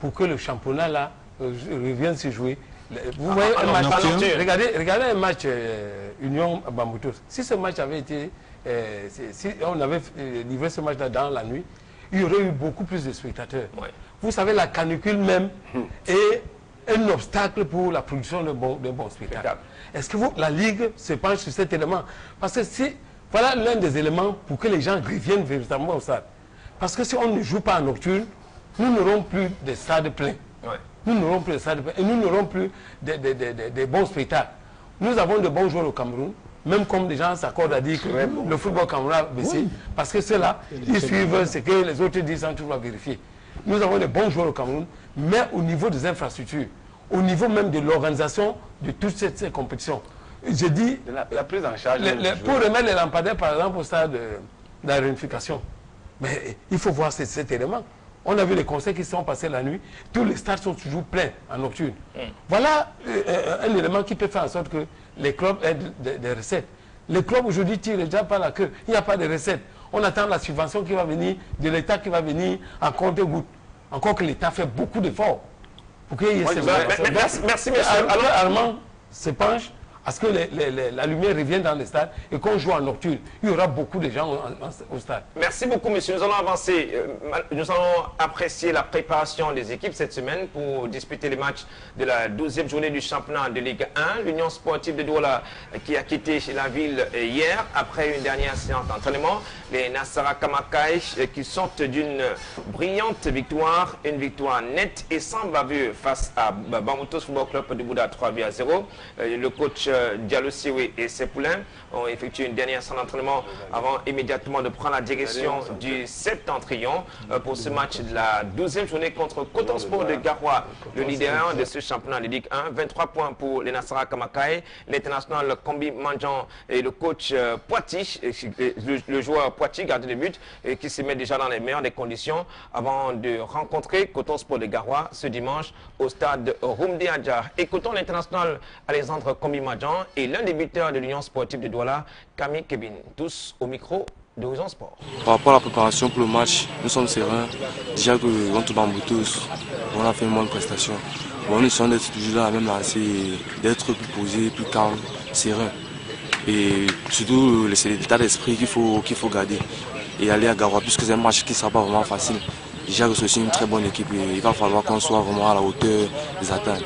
pour que le championnat là revienne se jouer. Vous voyez un match, regardez un match Union Bambutos. Si ce match avait été, si on avait livré ce match là dans la nuit, il y aurait eu beaucoup plus de spectateurs. Vous savez, la canicule même est un obstacle pour la production de bons spectacles. Est-ce que la Ligue se penche sur cet élément? Parce que voilà l'un des éléments pour que les gens reviennent véritablement au stade. Parce que si on ne joue pas en nocturne, nous n'aurons plus de stades pleins. Nous n'aurons plus de stades pleins et nous n'aurons plus des bons spectacles. Nous avons de bons joueurs au Cameroun, même comme des gens s'accordent à dire que le football camerounais a baissé, parce que ceux-là, ils suivent ce que les autres disent sans toujours vérifier. Nous avons de bons joueurs au Cameroun, mais au niveau des infrastructures, au niveau même de l'organisation de toutes ces compétitions, je dis, la prise en charge pour remettre les lampadaires, par exemple, au stade de la réunification, mais il faut voir cet élément. On a vu les conseils qui sont passés la nuit, tous les stades sont toujours pleins en nocturne. Voilà un élément qui peut faire en sorte que les clubs aient des recettes. Les clubs aujourd'hui tirent déjà par la queue, il n'y a pas de recettes. On attend la subvention qui va venir, de l'État qui va venir en compte-gouttes. Encore que l'État fait beaucoup d'efforts pour qu'il y ait ces Merci, monsieur. Alors, Armand se penche à ce que la lumière revienne dans les stades et qu'on joue en nocturne. Il y aura beaucoup de gens au stade. Merci beaucoup, monsieur. Nous allons avancer. Nous allons apprécier la préparation des équipes cette semaine pour disputer les matchs de la 12e journée du championnat de Ligue 1. L'Union sportive de Douala qui a quitté la ville hier après une dernière séance d'entraînement. Les Nassara Kamakai qui sortent d'une brillante victoire, une victoire nette et sans bavure face à Bambutos Football Club de Bouddha 3-0. Le coach Diallo Siwe et ses poulains ont effectué une dernière séance d'entraînement avant immédiatement de prendre la direction du septentrion pour ce match de la 12e journée contre Coton Sport de Garoua, le leader de ce championnat de Ligue 1. 23 points pour les Nassara Kamakai, l'international Kombi Manjan et le coach Poiti, le joueur Poiti, gardien de but, qui se met déjà dans les meilleures des conditions avant de rencontrer Coton Sport de Garoua ce dimanche au stade Rumdi Adjar. Écoutons l'international Alexandre Kombi Manjan et l'un des buteurs de l'Union sportive de Douala, Camille Kebin, tous au micro d'Horizon Sport. Par rapport à la préparation pour le match, nous sommes sereins. Déjà que contre Bambutos, on a fait une bonne prestation. Bon, nous essayons d'être toujours dans la même lancée, d'être plus posé, plus calme, serein. Et surtout, c'est l'état d'esprit qu'il faut garder et aller à Garoua, puisque c'est un match qui ne sera pas vraiment facile. Déjà que c'est aussi une très bonne équipe et il va falloir qu'on soit vraiment à la hauteur des attentes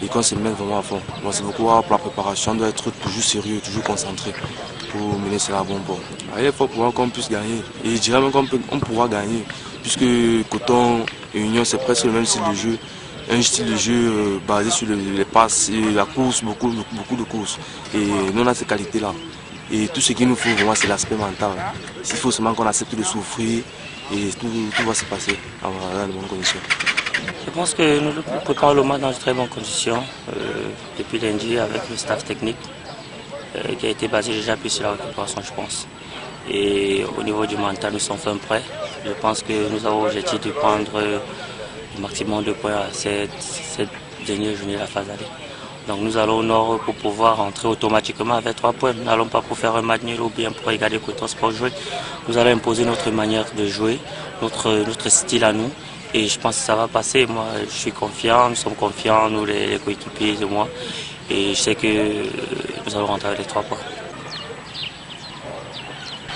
et qu'on se mette vraiment à fond. Bon, c'est beaucoup pour la préparation, on doit être toujours sérieux, toujours concentré pour mener cela à bon port. Il faut pouvoir qu'on puisse gagner et je dirais même qu'on pourra gagner puisque Coton et Union c'est presque le même style de jeu. Un style de jeu basé sur les passes et la course, beaucoup de courses. Et nous on a ces qualités-là. Et tout ce qu'il nous faut vraiment c'est l'aspect mental. S'il faut seulement qu'on accepte de souffrir et tout va se passer dans de bonnes conditions. Je pense que nous préparons le match dans de très bonnes conditions depuis lundi avec le staff technique qui a été basé déjà plus sur la récupération je pense. Et au niveau du mental nous sommes fin prêts. Je pense que nous avons l'objectif de prendre le maximum de points à cette dernière journée de la phase aller. Donc nous allons au nord pour pouvoir entrer automatiquement avec 3 points. Nous n'allons pas pour faire un match nul ou bien pour regarder Coton Sport jouer. Nous allons imposer notre manière de jouer, notre style à nous. Et je pense que ça va passer. Moi, je suis confiant, nous sommes confiants, nous les coéquipiers de moi. Et je sais que nous allons rentrer avec les 3 points.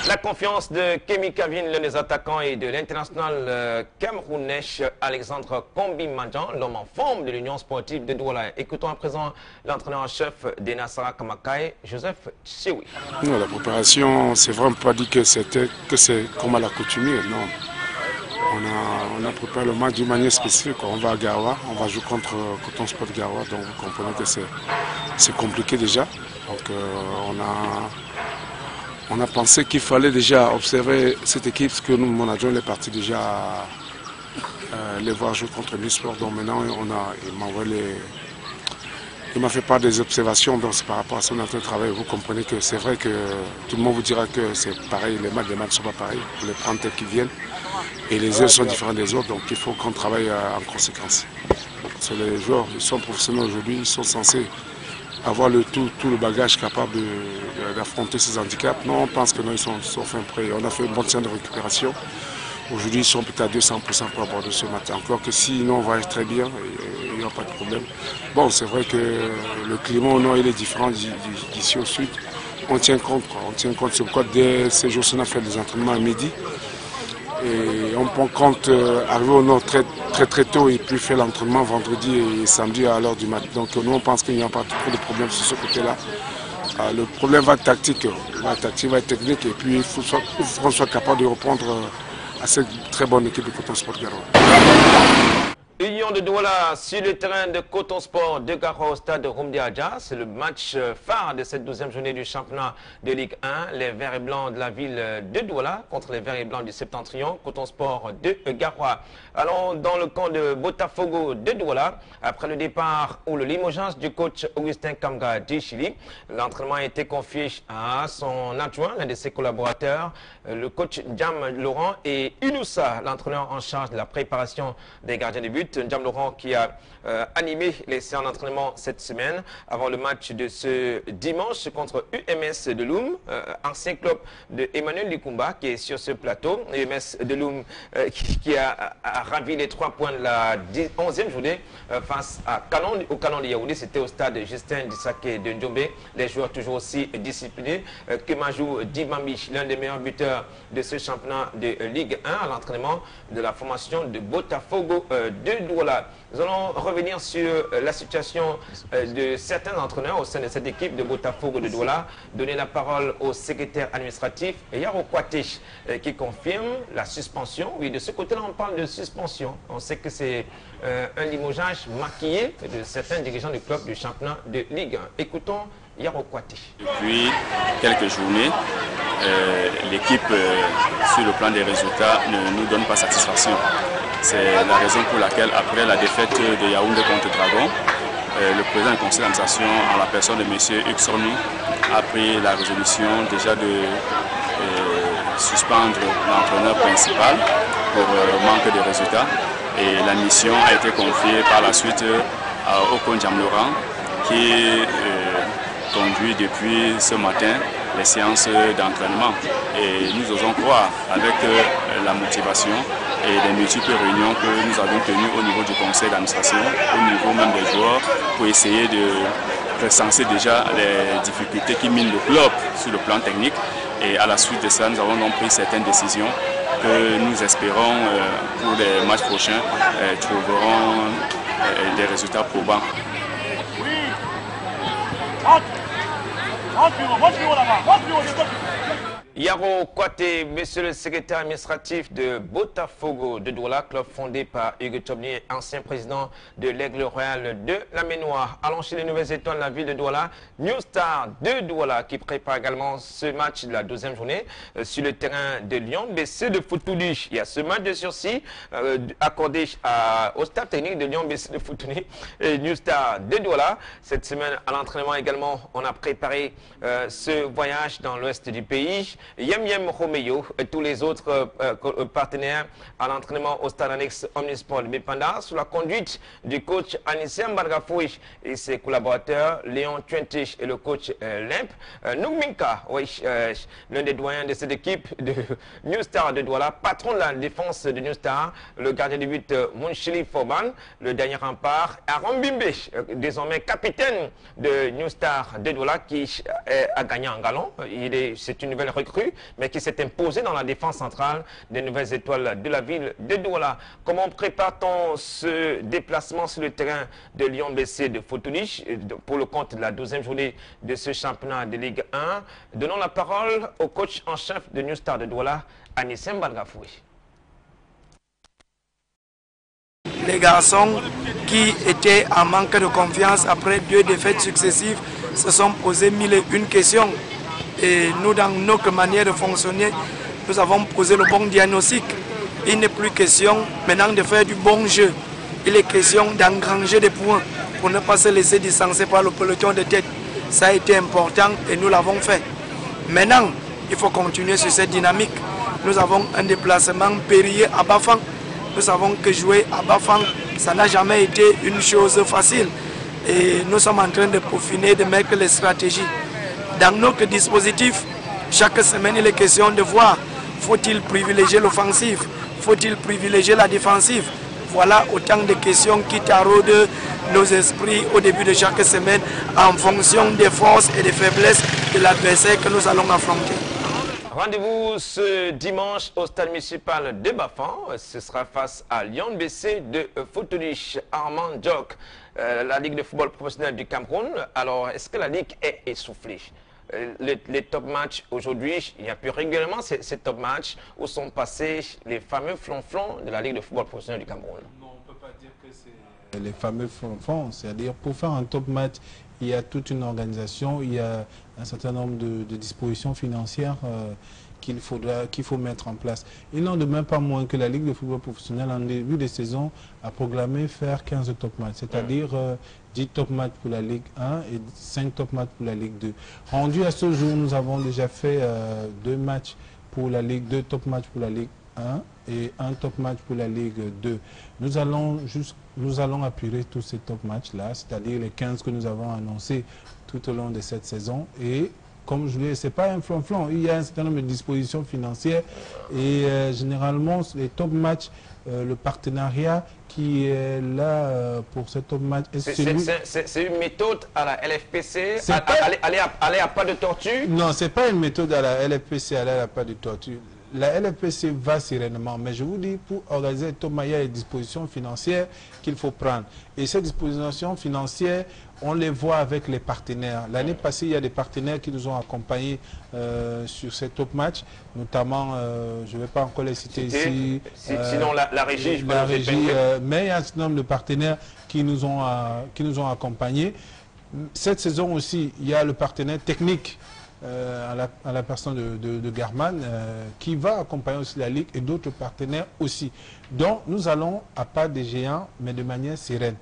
La confiance de Kémy Kavin, l'un des attaquants, et de l'international camerounais Alexandre Kombi-Mandjan, l'homme en forme de l'Union sportive de Douala. Écoutons à présent l'entraîneur en chef des Nassara Kamakaï, Joseph Tchewi. Non, la préparation, c'est vraiment pas dit que c'est comme à l'accoutumée, non. On a préparé le match d'une manière spécifique. On va à Garoua, on va jouer contre Coton Sport Garoua, donc vous comprenez que c'est compliqué déjà. Donc on a pensé qu'il fallait déjà observer cette équipe, parce que nous, mon adjoint est parti déjà les voir jouer contre l'e-sport. Donc maintenant, il m'a fait part des observations, donc c'est par rapport à son travail. Vous comprenez que c'est vrai que tout le monde vous dira que c'est pareil, les matchs ne sont pas pareils, pour les prendre tels qu'ils viennent. Et les heures sont différentes des autres, donc il faut qu'on travaille en conséquence. Sur les joueurs, ils sont professionnels aujourd'hui, ils sont censés avoir tout le bagage capable d'affronter ces handicaps. Non, on pense que non, ils sont fin prêts. On a fait une bonne séance de récupération. Aujourd'hui, ils sont peut-être à 200% pour aborder ce matin. Encore que sinon, on va être très bien, il n'y a pas de problème. Bon, c'est vrai que le climat au nord, il est différent d'ici au sud. On tient compte, quoi. On tient compte. C'est pourquoi dès ces jours, on a fait des entraînements à midi. Et on prend compte, arriver au nord très tôt et puis faire l'entraînement vendredi et samedi à l'heure du matin. Donc nous, on pense qu'il n'y a pas trop de problème sur ce côté-là. Le problème va être tactique, va être technique, et puis il faut qu'on soit capable de reprendre à cette très bonne équipe de Coton Sport Garoua. Union de Douala sur le terrain de Coton Sport de Garoua au stade de Rumdi Adja. C'est le match phare de cette 12e journée du championnat de Ligue 1. Les Verts et Blancs de la ville de Douala contre les Verts et Blancs du Septentrion. Coton Sport de Garoua. Allons dans le camp de Botafogo de Douala. Après le départ ou le limogeage du coach Augustin Kamga du Chili, l'entraînement a été confié à son adjoint, l'un de ses collaborateurs, le coach Ndiam Laurent, et Inoussa, l'entraîneur en charge de la préparation des gardiens de but. Ndiam Laurent qui a animé les séances d'entraînement cette semaine avant le match de ce dimanche contre UMS de Loum, ancien club de Emmanuel Likumba qui est sur ce plateau. UMS de Loum qui a ravi les 3 points de la 11e journée face au Canon de Yaoundé. C'était au stade Justin Dissake de Ndiombe. Les joueurs toujours aussi disciplinés. Kemajou Dibambi, l'un des meilleurs buteurs de ce championnat de Ligue 1 à l'entraînement de la formation de Botafogo de Douala. Nous allons revenir sur la situation de certains entraîneurs au sein de cette équipe de Botafogo de Douala. Donner la parole au secrétaire administratif Yaro Kwatech qui confirme la suspension. Oui, de ce côté-là, on parle de suspension. On sait que c'est un limogeage maquillé de certains dirigeants du club du championnat de Ligue 1. Écoutons Yaro Kwatech. Depuis quelques journées, l'équipe, sur le plan des résultats, ne nous donne pas satisfaction. C'est la raison pour laquelle, après la défaite de Yaoundé contre Dragon, le président du conseil d'administration, en la personne de M. Uxorni, a pris la résolution déjà de suspendre l'entraîneur principal pour manque de résultats. Et la mission a été confiée par la suite au coach Ndiam Laurent, qui conduit depuis ce matin les séances d'entraînement. Et nous osons croire, avec la motivation et les multiples réunions que nous avons tenues au niveau du conseil d'administration, au niveau même des joueurs, pour essayer de recenser déjà les difficultés qui minent le club sur le plan technique. Et à la suite de ça, nous avons donc pris certaines décisions que nous espérons pour les matchs prochains trouveront des résultats probants. Yaro Kwate, monsieur le secrétaire administratif de Botafogo de Douala, club fondé par Hugues Tchobni, ancien président de l'Aigle Royal de la Ménoire. Allons chez les nouvelles étoiles de la ville de Douala, New Star de Douala qui prépare également ce match de la 12e journée sur le terrain de Lyon. BC de Foutouli, il y a ce match de sursis accordé au staff technique de Lyon BC de Foutouli et New Star de Douala. Cette semaine à l'entraînement également, on a préparé ce voyage dans l'ouest du pays. Yem Romeo et tous les autres partenaires à l'entraînement au stade annexe Omnisport de Bépanda sous la conduite du coach Anissé Mbargafouich et ses collaborateurs Léon Tuentich et le coach Limp. Nougminka, l'un des doyens de cette équipe de New Star de Douala, patron de la défense de New Star, le gardien de but Mounchili Forban, le dernier rempart Aaron Bimbe, désormais capitaine de New Star de Douala qui a gagné en galon. C'est une nouvelle recrue recrue, mais qui s'est imposé dans la défense centrale des Nouvelles Étoiles de la ville de Douala. Comment prépare-t-on ce déplacement sur le terrain de Lyon BC de Fotolich pour le compte de la 12e journée de ce championnat de Ligue 1? Donnons la parole au coach en chef de New Star de Douala, Anissem Balgafoui. Les garçons qui étaient en manque de confiance après 2 défaites successives se sont posés 1001 questions. Et nous, dans notre manière de fonctionner, nous avons posé le bon diagnostic. Il n'est plus question maintenant de faire du bon jeu. Il est question d'engranger des points pour ne pas se laisser distancer par le peloton de tête. Ça a été important et nous l'avons fait. Maintenant, il faut continuer sur cette dynamique. Nous avons un déplacement périlleux à Bafang. Nous savons que jouer à Bafang, ça n'a jamais été une chose facile. Et nous sommes en train de peaufiner, de mettre les stratégies. Dans notre dispositif, chaque semaine, il est question de voir, faut-il privilégier l'offensive, faut-il privilégier la défensive. Voilà autant de questions qui taraudent nos esprits au début de chaque semaine en fonction des forces et des faiblesses de l'adversaire que nous allons affronter. Rendez-vous ce dimanche au stade municipal de Bafang. Ce sera face à Lyon BC de Fotolich. Armand Djok, la Ligue de football professionnel du Cameroun. Alors, est-ce que la Ligue est essoufflée? Les top matchs aujourd'hui, il n'y a plus régulièrement ces top matchs où sont passés les fameux flonflons de la Ligue de football professionnel du Cameroun. Non, on ne peut pas dire que c'est les fameux flonflons. C'est-à-dire, pour faire un top match, il y a toute une organisation, il y a un certain nombre de dispositions financières qu'il faut mettre en place. Il n'en demeure pas moins que la Ligue de football professionnel, en début de saison, a proclamé faire 15 top matchs, c'est-à-dire 10 top matchs pour la Ligue 1 et 5 top matchs pour la Ligue 2. Rendu à ce jour, nous avons déjà fait 2 matchs pour la Ligue 2, top match pour la Ligue 1 et un top match pour la Ligue 2. Nous allons appuyer tous ces top matchs-là, c'est-à-dire les 15 que nous avons annoncés tout au long de cette saison. Et comme je l'ai, ce n'est pas un flonflon, il y a un certain nombre de dispositions financières et généralement les top matchs, le partenariat qui est là pour ce top match. C'est une méthode à la LFPC, aller à pas de tortue? Non, ce n'est pas une méthode à la LFPC, aller à pas de tortue. La LFPC va sereinement, mais je vous dis, pour organiser le top match, il y a des dispositions financières qu'il faut prendre. Et ces dispositions financières, on les voit avec les partenaires. L'année passée, il y a des partenaires qui nous ont accompagnés sur ces top matchs, notamment, je ne vais pas encore les citer ici. Sinon, la régie, je peux mais il y a un certain nombre de partenaires qui nous ont accompagnés. Cette saison aussi, il y a le partenaire technique à la personne de Garman qui va accompagner aussi la Ligue et d'autres partenaires aussi. Donc, nous allons à pas des géants, mais de manière sereine.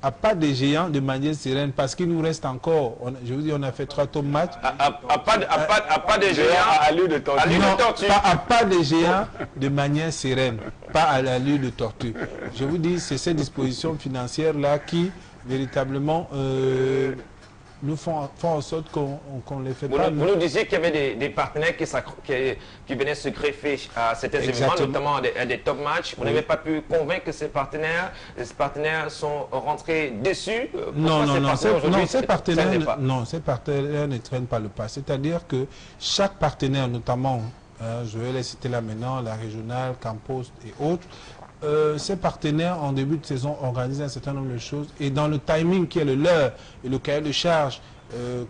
À pas des géants de manière sereine, parce qu'il nous reste encore, je vous dis, on a fait 3 top matchs. À pas des géants, à allure de tortue. À pas des géants de manière sereine, pas à l'allure de tortue. Je vous dis, c'est ces dispositions financières-là qui, véritablement, nous font en sorte qu'on les fait pas. Vous nous disiez qu'il y avait des partenaires qui venaient se greffer à certains événements, notamment des top matchs. Vous n'avez pas pu convaincre ces partenaires sont rentrés déçus? Ces partenaires ne traînent pas le pas. C'est-à-dire que chaque partenaire, notamment, je vais les citer là maintenant, la régionale, Campos et autres, ces partenaires en début de saison organisent un certain nombre de choses et dans le timing qui est le leur et le cahier de charge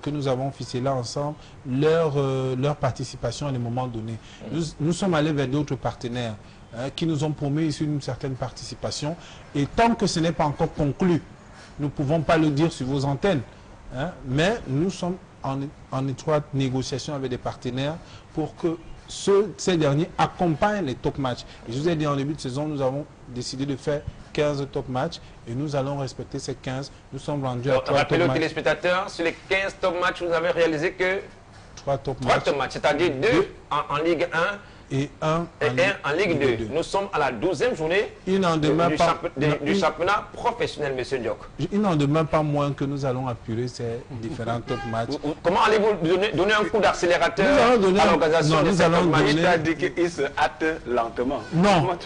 que nous avons ficelé ensemble, leur participation à des moments donnés. Nous sommes allés vers d'autres partenaires qui nous ont promis une certaine participation et tant que ce n'est pas encore conclu, nous ne pouvons pas le dire sur vos antennes, mais nous sommes en étroite négociation avec des partenaires pour que ces derniers accompagnent les top matchs. Et je vous ai dit en début de saison, nous avons décidé de faire 15 top matchs et nous allons respecter ces 15. Nous sommes rendus à 3 top matchs. Rappelez aux téléspectateurs, sur les 15 top matchs, vous avez réalisé que 3 top matchs, c'est-à-dire 2 en Ligue 1, et un en Ligue 2. Nous sommes à la 12e journée du championnat professionnel, M. Diok. Il n'en demeure pas moins que nous allons apurer ces différents top matchs. Comment allez-vous donner un coup d'accélérateur à l'organisation de ces top matchs? Il a dit qu'il se hâte lentement. Non,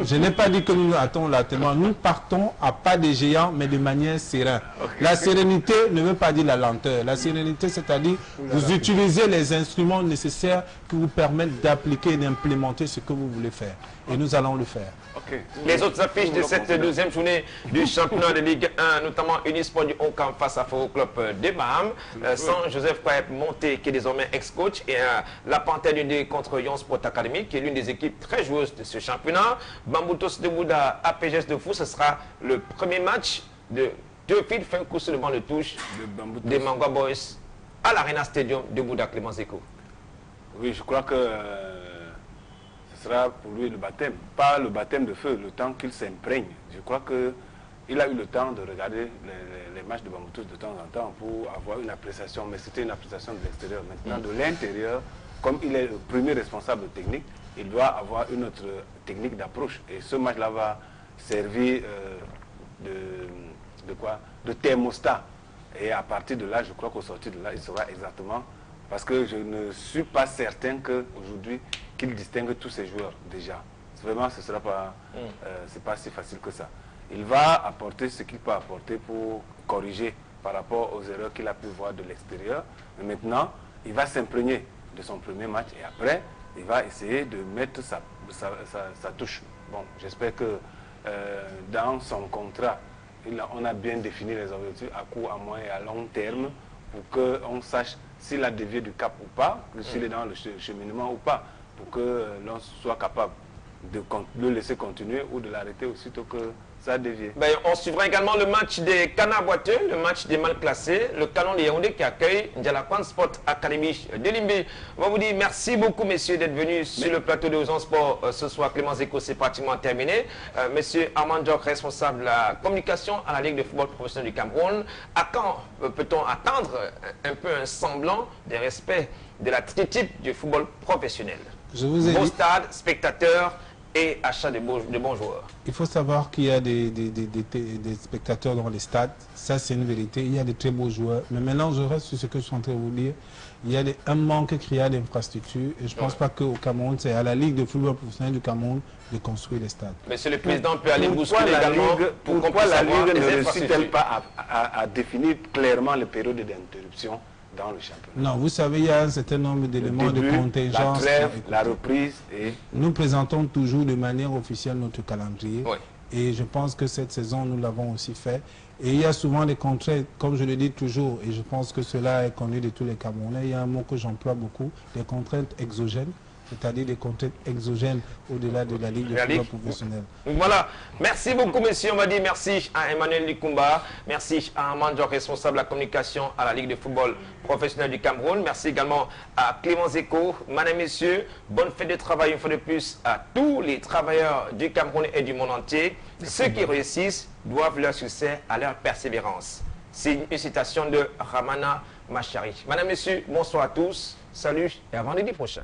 je n'ai pas dit que nous hâtons lentement. Nous partons à pas de géants, mais de manière sereine. Okay. La sérénité ne veut pas dire la lenteur. La sérénité, c'est-à-dire vous utilisez les instruments nécessaires qui vous permettent d'appliquer et d'implémenter ce que vous voulez faire. Et nous allons le faire. Okay. Les autres affiches de cette deuxième journée du championnat de Ligue 1, notamment Unisport du Haut-Camp face à Foro Club de Baham, sans Joseph Kwaep Monté, qui est désormais ex-coach, et la Panthère du Dé contre Yon Sport Academy, qui est l'une des équipes très joueuses de ce championnat. Bamboutos de Bouddha, APGS de Fou, ce sera le premier match de Théophile Fenkous sur le banc de touche des Mangwa Boys à l'Arena Stadium de Bouddha Clément Zeko. Oui, je crois que ce sera pour lui le baptême, pas le baptême de feu, le temps qu'il s'imprègne. Je crois qu'il a eu le temps de regarder les matchs de Bamboutos de temps en temps pour avoir une appréciation, mais c'était une appréciation de l'extérieur. Maintenant, de l'intérieur, comme il est le premier responsable technique, il doit avoir une autre technique d'approche. Et ce match-là va servir de thermostat. Et à partir de là, je crois qu'au sortir de là, il saura exactement, parce que je ne suis pas certain qu'aujourd'hui, qu'il distingue tous ces joueurs déjà. Vraiment, ce ne sera pas, c'est pas si facile que ça. Il va apporter ce qu'il peut apporter pour corriger par rapport aux erreurs qu'il a pu voir de l'extérieur. Mais maintenant, il va s'imprégner de son premier match et après, il va essayer de mettre sa touche. Bon, j'espère que dans son contrat, on a bien défini les objectifs à court, à moyen et à long terme pour qu'on sache s'il a dévié du cap ou pas, s'il est dans le cheminement ou pas, pour que l'on soit capable de le laisser continuer ou de l'arrêter aussitôt que ça a dévié. Ben, on suivra également le match des Canards Boiteux, le match des mal classés, le Canon de Yaoundé qui accueille Ndialakwan Sport Academy de Limbé. On va vous dire merci beaucoup, messieurs, d'être venus sur le plateau de Ouzan Sport ce soir. Clément Zeko, c'est pratiquement terminé. Monsieur Armand Diok, responsable de la communication à la Ligue de football professionnel du Cameroun. À quand peut-on attendre un peu un semblant de respect de la tritype du football professionnel? Je vous ai dit... stade, spectateurs et achat de bons joueurs. Il faut savoir qu'il y a des spectateurs dans les stades, ça c'est une vérité, il y a de très beaux joueurs. Mais maintenant je reste sur ce que je suis en train de vous dire, il y a un manque criard d'infrastructures et je ne pense pas qu'au Cameroun, c'est à la Ligue de football professionnel du Cameroun de construire les stades. Monsieur le Président peut aller bousculer également. Pourquoi la Ligue ne réussit-elle pas à définir clairement les périodes d'interruption dans le championnat? Non, vous savez, il y a un certain nombre d'éléments de contingence. La trêve, la reprise et... Nous présentons toujours de manière officielle notre calendrier. Oui. Et je pense que cette saison, nous l'avons aussi fait. Et il y a souvent des contraintes, comme je le dis toujours, et je pense que cela est connu de tous les Camerounais. Il y a un mot que j'emploie beaucoup, des contraintes exogènes. C'est-à-dire des contraintes exogènes au-delà de la Ligue de football professionnel. Voilà. Merci beaucoup, messieurs. On va dire merci à Emmanuel Likumba. Merci à Armand Diok, responsable de la communication à la Ligue de football professionnel du Cameroun. Merci également à Clément Zeko. Mesdames et messieurs, bonne fête de travail une fois de plus à tous les travailleurs du Cameroun et du monde entier. Ceux qui réussissent doivent leur succès à leur persévérance. C'est une citation de Ramana Machari. Mesdames et messieurs, bonsoir à tous. Salut et à vendredi prochain.